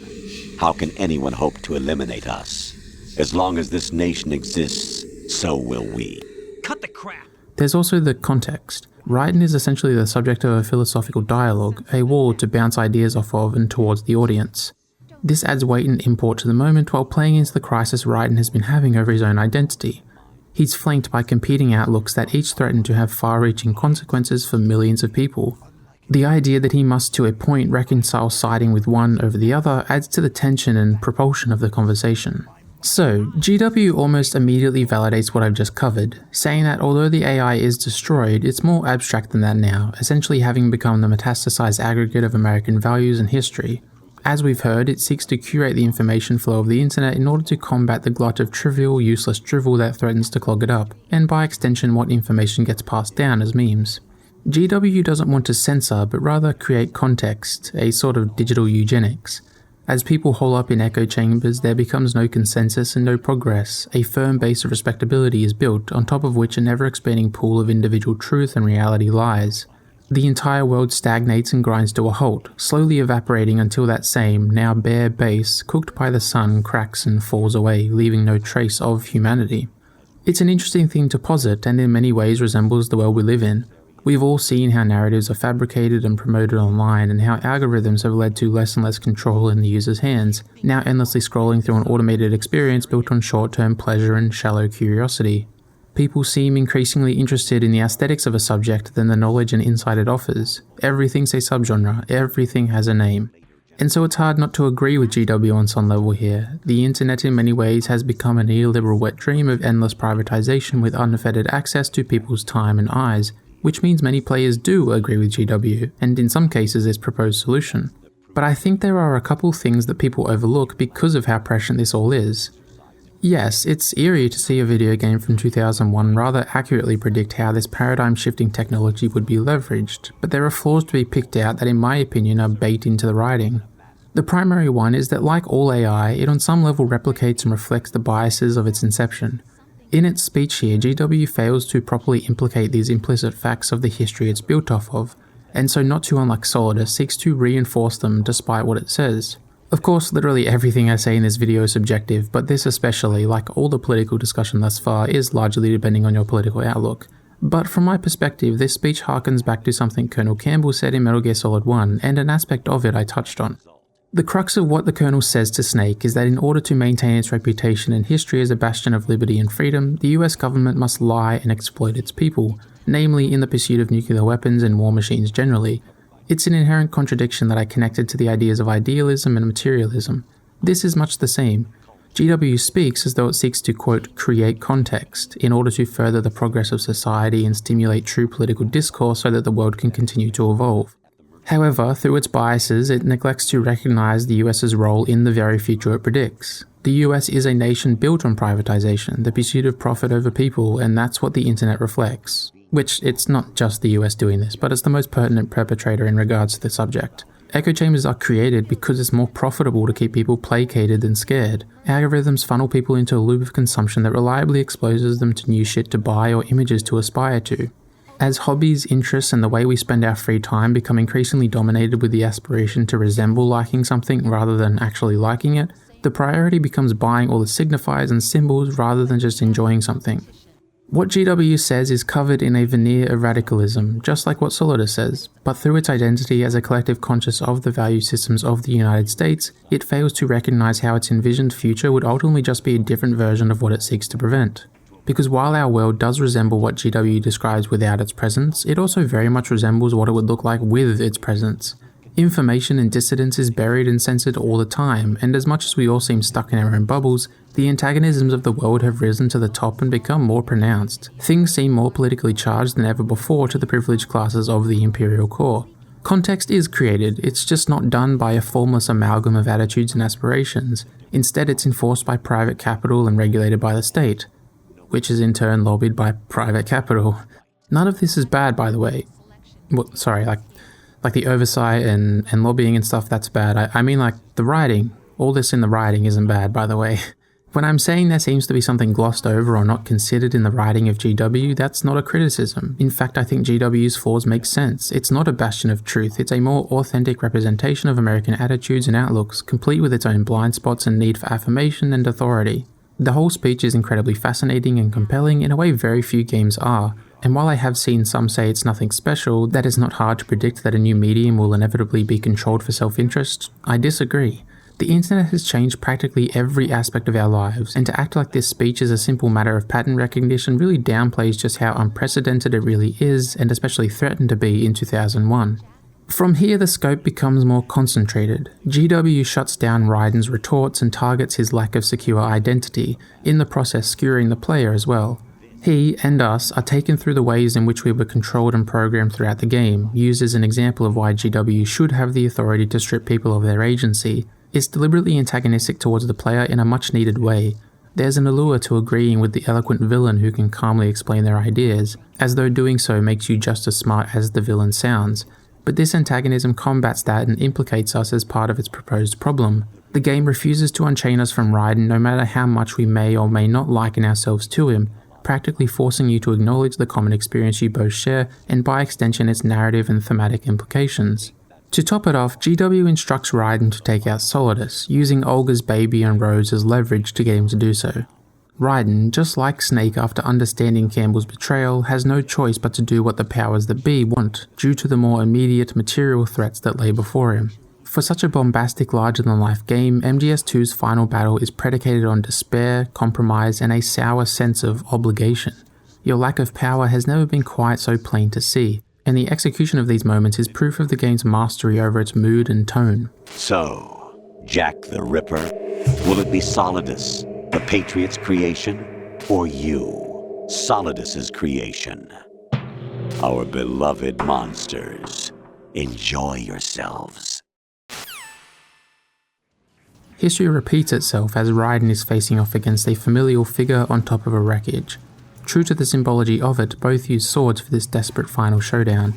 How can anyone hope to eliminate us? As long as this nation exists, so will we. Cut the crap! There's also the context. Raiden is essentially the subject of a philosophical dialogue, a wall to bounce ideas off of and towards the audience. This adds weight and import to the moment while playing into the crisis Raiden has been having over his own identity. He's flanked by competing outlooks that each threaten to have far-reaching consequences for millions of people. The idea that he must to a point reconcile siding with one over the other adds to the tension and propulsion of the conversation. So, GW almost immediately validates what I've just covered, saying that although the AI is destroyed, it's more abstract than that now, essentially having become the metastasized aggregate of American values and history. As we've heard, it seeks to curate the information flow of the internet in order to combat the glut of trivial, useless drivel that threatens to clog it up, and by extension what information gets passed down as memes. GW doesn't want to censor, but rather create context, a sort of digital eugenics. As people hole up in echo chambers, there becomes no consensus and no progress. A firm base of respectability is built, on top of which a never-expanding pool of individual truth and reality lies. The entire world stagnates and grinds to a halt, slowly evaporating until that same, now bare base, cooked by the sun, cracks and falls away, leaving no trace of humanity. It's an interesting thing to posit, and in many ways resembles the world we live in. We've all seen how narratives are fabricated and promoted online, and how algorithms have led to less and less control in the user's hands, now endlessly scrolling through an automated experience built on short-term pleasure and shallow curiosity. People seem increasingly interested in the aesthetics of a subject than the knowledge and insight it offers. Everything's a subgenre, everything has a name. And so it's hard not to agree with GW on some level here. The internet in many ways has become a neoliberal wet dream of endless privatization with unfettered access to people's time and eyes, which means many players do agree with GW, and in some cases its proposed solution. But I think there are a couple things that people overlook because of how prescient this all is. Yes, it's eerie to see a video game from 2001 rather accurately predict how this paradigm-shifting technology would be leveraged, but there are flaws to be picked out that in my opinion are baked into the writing. The primary one is that like all AI, it on some level replicates and reflects the biases of its inception. In its speech here, GW fails to properly implicate these implicit facts of the history it's built off of, and so not too unlike Solidus, seeks to reinforce them despite what it says. Of course, literally everything I say in this video is subjective, but this especially, like all the political discussion thus far, is largely depending on your political outlook. But from my perspective, this speech harkens back to something Colonel Campbell said in Metal Gear Solid 1, and an aspect of it I touched on. The crux of what the Colonel says to Snake is that in order to maintain its reputation and history as a bastion of liberty and freedom, the US government must lie and exploit its people, namely in the pursuit of nuclear weapons and war machines generally. It's an inherent contradiction that I connected to the ideas of idealism and materialism. This is much the same. GW speaks as though it seeks to, quote, create context in order to further the progress of society and stimulate true political discourse so that the world can continue to evolve. However, through its biases, it neglects to recognize the US's role in the very future it predicts. The US is a nation built on privatization, the pursuit of profit over people, and that's what the internet reflects. Which, it's not just the US doing this, but it's the most pertinent perpetrator in regards to the subject. Echo chambers are created because it's more profitable to keep people placated than scared. Algorithms funnel people into a loop of consumption that reliably exposes them to new shit to buy or images to aspire to. As hobbies, interests, and the way we spend our free time become increasingly dominated with the aspiration to resemble liking something rather than actually liking it, the priority becomes buying all the signifiers and symbols rather than just enjoying something. What GW says is covered in a veneer of radicalism, just like what Solidus says, but through its identity as a collective conscious of the value systems of the United States, it fails to recognize how its envisioned future would ultimately just be a different version of what it seeks to prevent. Because while our world does resemble what GW describes without its presence, it also very much resembles what it would look like with its presence. Information and dissidence is buried and censored all the time, and as much as we all seem stuck in our own bubbles, the antagonisms of the world have risen to the top and become more pronounced. Things seem more politically charged than ever before to the privileged classes of the imperial core. Context is created, it's just not done by a formless amalgam of attitudes and aspirations. Instead, it's enforced by private capital and regulated by the state, which is in turn lobbied by private capital. None of this is bad, by the way. Well, sorry, like the oversight and lobbying and stuff, that's bad. I mean like the writing. All this in the writing isn't bad, by the way. When I'm saying there seems to be something glossed over or not considered in the writing of GW, that's not a criticism. In fact, I think GW's flaws make sense. It's not a bastion of truth, it's a more authentic representation of American attitudes and outlooks, complete with its own blind spots and need for affirmation and authority. The whole speech is incredibly fascinating and compelling in a way very few games are, and while I have seen some say it's nothing special, that it's not hard to predict that a new medium will inevitably be controlled for self-interest, I disagree. The internet has changed practically every aspect of our lives, and to act like this speech is a simple matter of pattern recognition really downplays just how unprecedented it really is, and especially threatened to be in 2001. From here, the scope becomes more concentrated. GW shuts down Raiden's retorts and targets his lack of secure identity, in the process skewering the player as well. He and us are taken through the ways in which we were controlled and programmed throughout the game, used as an example of why GW should have the authority to strip people of their agency. It's deliberately antagonistic towards the player in a much needed way. There's an allure to agreeing with the eloquent villain who can calmly explain their ideas, as though doing so makes you just as smart as the villain sounds. But this antagonism combats that and implicates us as part of its proposed problem. The game refuses to unchain us from Raiden no matter how much we may or may not liken ourselves to him, practically forcing you to acknowledge the common experience you both share and by extension its narrative and thematic implications. To top it off, GW instructs Raiden to take out Solidus, using Olga's baby and Rose as leverage to get him to do so. Raiden, just like Snake after understanding Campbell's betrayal, has no choice but to do what the powers that be want, due to the more immediate material threats that lay before him. For such a bombastic, larger-than-life game, MGS2's final battle is predicated on despair, compromise, and a sour sense of obligation. Your lack of power has never been quite so plain to see, and the execution of these moments is proof of the game's mastery over its mood and tone. So, Jack the Ripper, will it be Solidus, the Patriot's creation, or you, Solidus's creation? Our beloved monsters, enjoy yourselves. History repeats itself as Raiden is facing off against a familial figure on top of a wreckage. True to the symbology of it, both use swords for this desperate final showdown.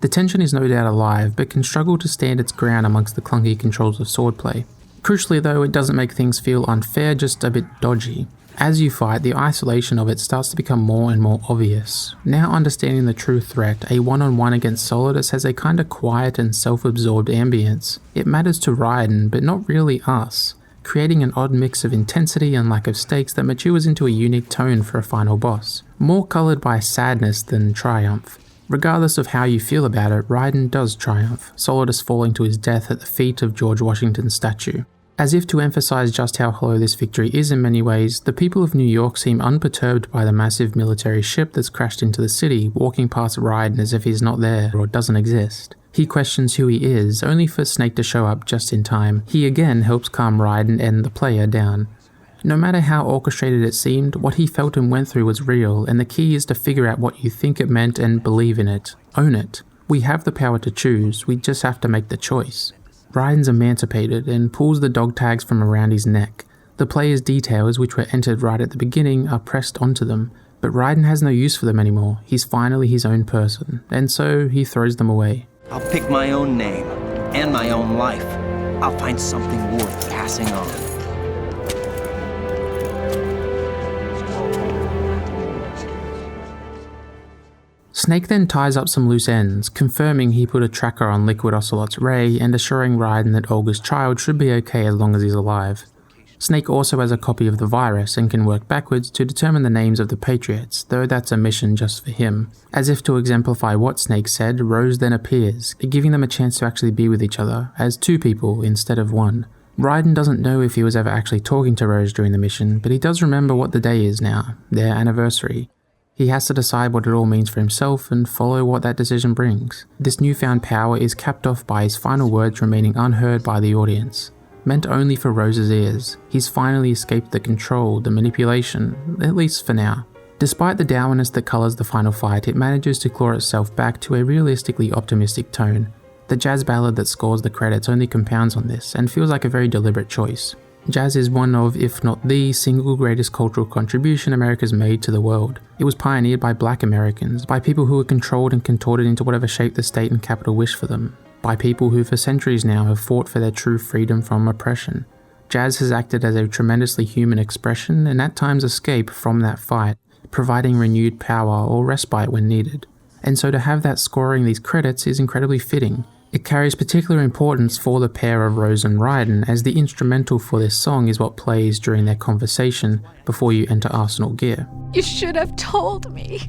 The tension is no doubt alive, but can struggle to stand its ground amongst the clunky controls of swordplay. Crucially though, it doesn't make things feel unfair, just a bit dodgy. As you fight, the isolation of it starts to become more and more obvious. Now understanding the true threat, a one-on-one against Solidus has a kinda quiet and self-absorbed ambience. It matters to Raiden, but not really us, creating an odd mix of intensity and lack of stakes that matures into a unique tone for a final boss, more coloured by sadness than triumph. Regardless of how you feel about it, Raiden does triumph, Solidus falling to his death at the feet of George Washington's statue. As if to emphasize just how hollow this victory is in many ways, the people of New York seem unperturbed by the massive military ship that's crashed into the city, walking past Raiden as if he's not there or doesn't exist. He questions who he is, only for Snake to show up just in time. He again helps calm Raiden and the player down. No matter how orchestrated it seemed, what he felt and went through was real, and the key is to figure out what you think it meant and believe in it. Own it. We have the power to choose, we just have to make the choice. Raiden's emancipated and pulls the dog tags from around his neck. The player's details, which were entered right at the beginning, are pressed onto them, but Raiden has no use for them anymore. He's finally his own person, and so he throws them away. I'll pick my own name and my own life. I'll find something worth passing on. Snake then ties up some loose ends, confirming he put a tracker on Liquid Ocelot's Ray and assuring Raiden that Olga's child should be okay as long as he's alive. Snake also has a copy of the virus and can work backwards to determine the names of the Patriots, though that's a mission just for him. As if to exemplify what Snake said, Rose then appears, giving them a chance to actually be with each other, as two people instead of one. Raiden doesn't know if he was ever actually talking to Rose during the mission, but he does remember what the day is now, their anniversary. He has to decide what it all means for himself and follow what that decision brings. This newfound power is capped off by his final words remaining unheard by the audience. Meant only for Rose's ears, he's finally escaped the control, the manipulation, at least for now. Despite the dourness that colours the final fight, it manages to claw itself back to a realistically optimistic tone. The jazz ballad that scores the credits only compounds on this, and feels like a very deliberate choice. Jazz is one of, if not the, single greatest cultural contribution America's made to the world. It was pioneered by black Americans, by people who were controlled and contorted into whatever shape the state and capital wished for them, by people who for centuries now have fought for their true freedom from oppression. Jazz has acted as a tremendously human expression and at times escape from that fight, providing renewed power or respite when needed. And so to have that scoring these credits is incredibly fitting. It carries particular importance for the pair of Rose and Raiden, as the instrumental for this song is what plays during their conversation before you enter Arsenal gear. You should have told me.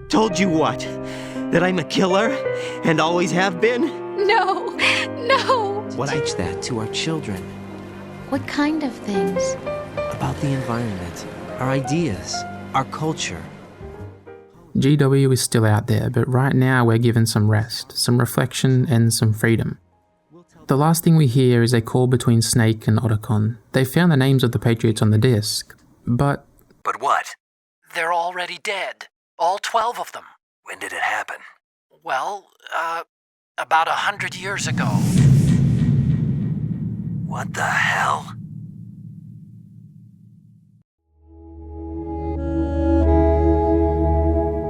Told you what? That I'm a killer and always have been? No. What teach that to our children? What kind of things? About the environment, our ideas, our culture. GW is still out there, but right now we're given some rest, some reflection, and some freedom. The last thing we hear is a call between Snake and Otacon. They found the names of the Patriots on the disc, but... But what? They're already dead. All 12 of them. When did it happen? Well, about 100 years ago. What the hell?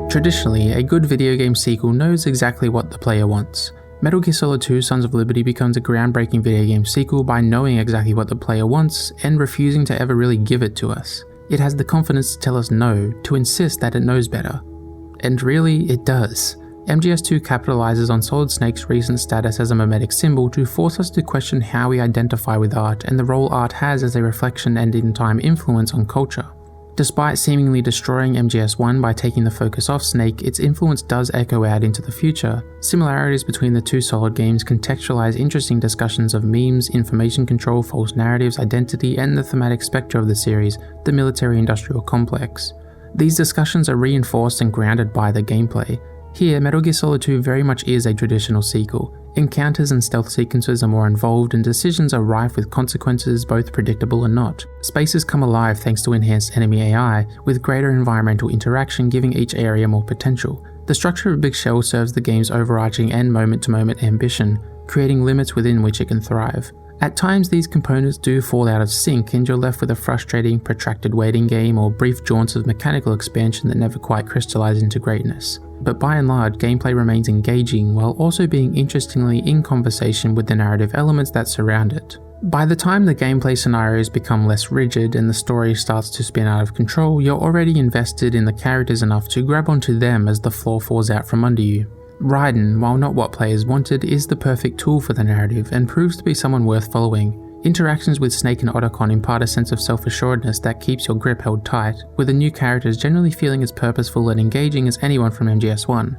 Traditionally, a good video game sequel knows exactly what the player wants. Metal Gear Solid 2 Sons of Liberty becomes a groundbreaking video game sequel by knowing exactly what the player wants and refusing to ever really give it to us. It has the confidence to tell us no, to insist that it knows better. And really, it does. MGS2 capitalizes on Solid Snake's recent status as a mimetic symbol to force us to question how we identify with art and the role art has as a reflection and in-time influence on culture. Despite seemingly destroying MGS1 by taking the focus off Snake, its influence does echo out into the future. Similarities between the two Solid games contextualize interesting discussions of memes, information control, false narratives, identity, and the thematic spectre of the series, the military-industrial complex. These discussions are reinforced and grounded by the gameplay. Here, Metal Gear Solid 2 very much is a traditional sequel. Encounters and stealth sequences are more involved and decisions are rife with consequences, both predictable and not. Spaces come alive thanks to enhanced enemy AI, with greater environmental interaction giving each area more potential. The structure of Big Shell serves the game's overarching and moment-to-moment ambition, creating limits within which it can thrive. At times these components do fall out of sync and you're left with a frustrating, protracted waiting game or brief jaunts of mechanical expansion that never quite crystallize into greatness. But by and large, gameplay remains engaging while also being interestingly in conversation with the narrative elements that surround it. By the time the gameplay scenarios become less rigid and the story starts to spin out of control, you're already invested in the characters enough to grab onto them as the floor falls out from under you. Raiden, while not what players wanted, is the perfect tool for the narrative and proves to be someone worth following. Interactions with Snake and Otacon impart a sense of self-assuredness that keeps your grip held tight, with the new characters generally feeling as purposeful and engaging as anyone from MGS1.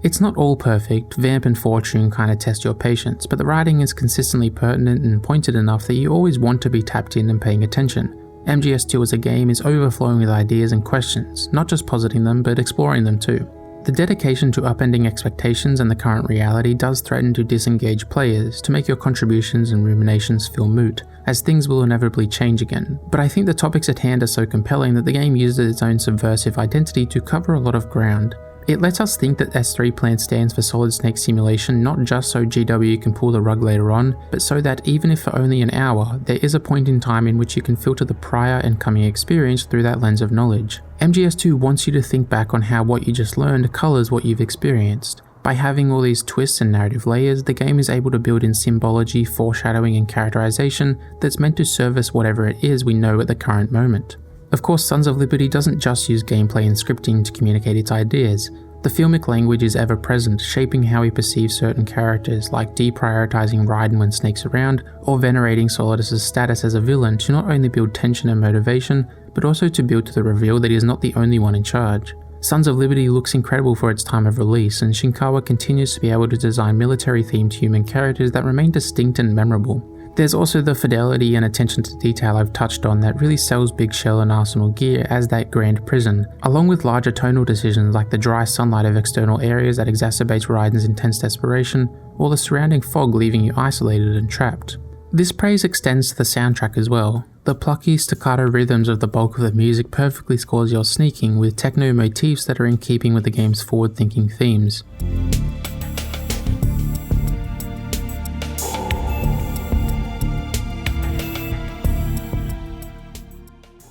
It's not all perfect, Vamp and Fortune kinda test your patience, but the writing is consistently pertinent and pointed enough that you always want to be tapped in and paying attention. MGS2 as a game is overflowing with ideas and questions, not just positing them, but exploring them too. The dedication to upending expectations and the current reality does threaten to disengage players, to make your contributions and ruminations feel moot, as things will inevitably change again. But I think the topics at hand are so compelling that the game uses its own subversive identity to cover a lot of ground. It lets us think that S3 Plan stands for Solid Snake Simulation not just so GW can pull the rug later on, but so that even if for only an hour, there is a point in time in which you can filter the prior and coming experience through that lens of knowledge. MGS2 wants you to think back on how what you just learned colours what you've experienced. By having all these twists and narrative layers, the game is able to build in symbology, foreshadowing and characterization that's meant to service whatever it is we know at the current moment. Of course, Sons of Liberty doesn't just use gameplay and scripting to communicate its ideas. The filmic language is ever present, shaping how we perceive certain characters, like deprioritizing Raiden when Snake's around, or venerating Solidus' status as a villain to not only build tension and motivation, but also to build to the reveal that he is not the only one in charge. Sons of Liberty looks incredible for its time of release, and Shinkawa continues to be able to design military-themed human characters that remain distinct and memorable. There's also the fidelity and attention to detail I've touched on that really sells Big Shell and Arsenal Gear as that grand prison, along with larger tonal decisions like the dry sunlight of external areas that exacerbates Raiden's intense desperation, or the surrounding fog leaving you isolated and trapped. This praise extends to the soundtrack as well. The plucky staccato rhythms of the bulk of the music perfectly scores your sneaking with techno motifs that are in keeping with the game's forward-thinking themes.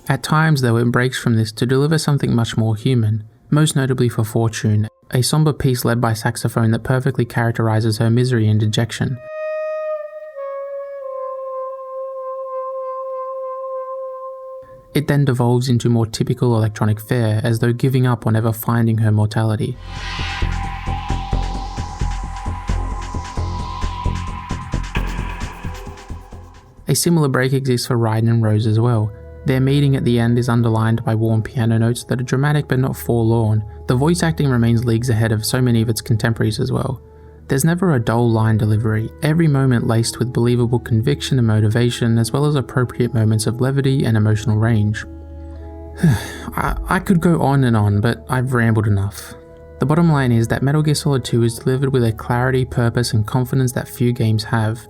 At times though, it breaks from this to deliver something much more human, most notably for Fortune, a somber piece led by saxophone that perfectly characterizes her misery and dejection. It then devolves into more typical electronic fare, as though giving up on ever finding her mortality. A similar break exists for Raiden and Rose as well. Their meeting at the end is underlined by warm piano notes that are dramatic but not forlorn. The voice acting remains leagues ahead of so many of its contemporaries as well. There's never a dull line delivery, every moment laced with believable conviction and motivation, as well as appropriate moments of levity and emotional range. I could go on and on, but I've rambled enough. The bottom line is that Metal Gear Solid 2 is delivered with a clarity, purpose, and confidence that few games have.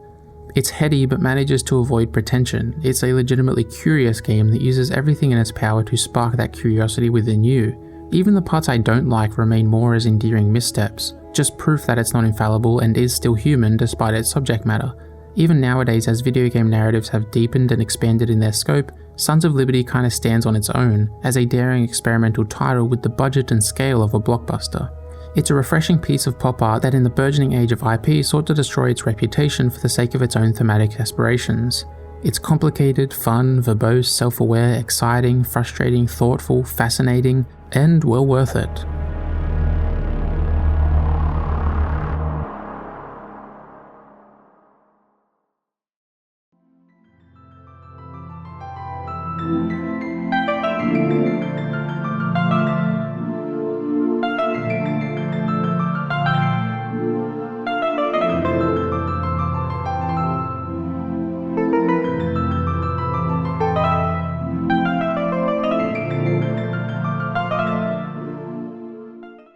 It's heady but manages to avoid pretension. It's a legitimately curious game that uses everything in its power to spark that curiosity within you. Even the parts I don't like remain more as endearing missteps, just proof that it's not infallible and is still human despite its subject matter. Even nowadays, as video game narratives have deepened and expanded in their scope, Sons of Liberty kinda stands on its own, as a daring experimental title with the budget and scale of a blockbuster. It's a refreshing piece of pop art that in the burgeoning age of IP sought to destroy its reputation for the sake of its own thematic aspirations. It's complicated, fun, verbose, self-aware, exciting, frustrating, thoughtful, fascinating, and well worth it.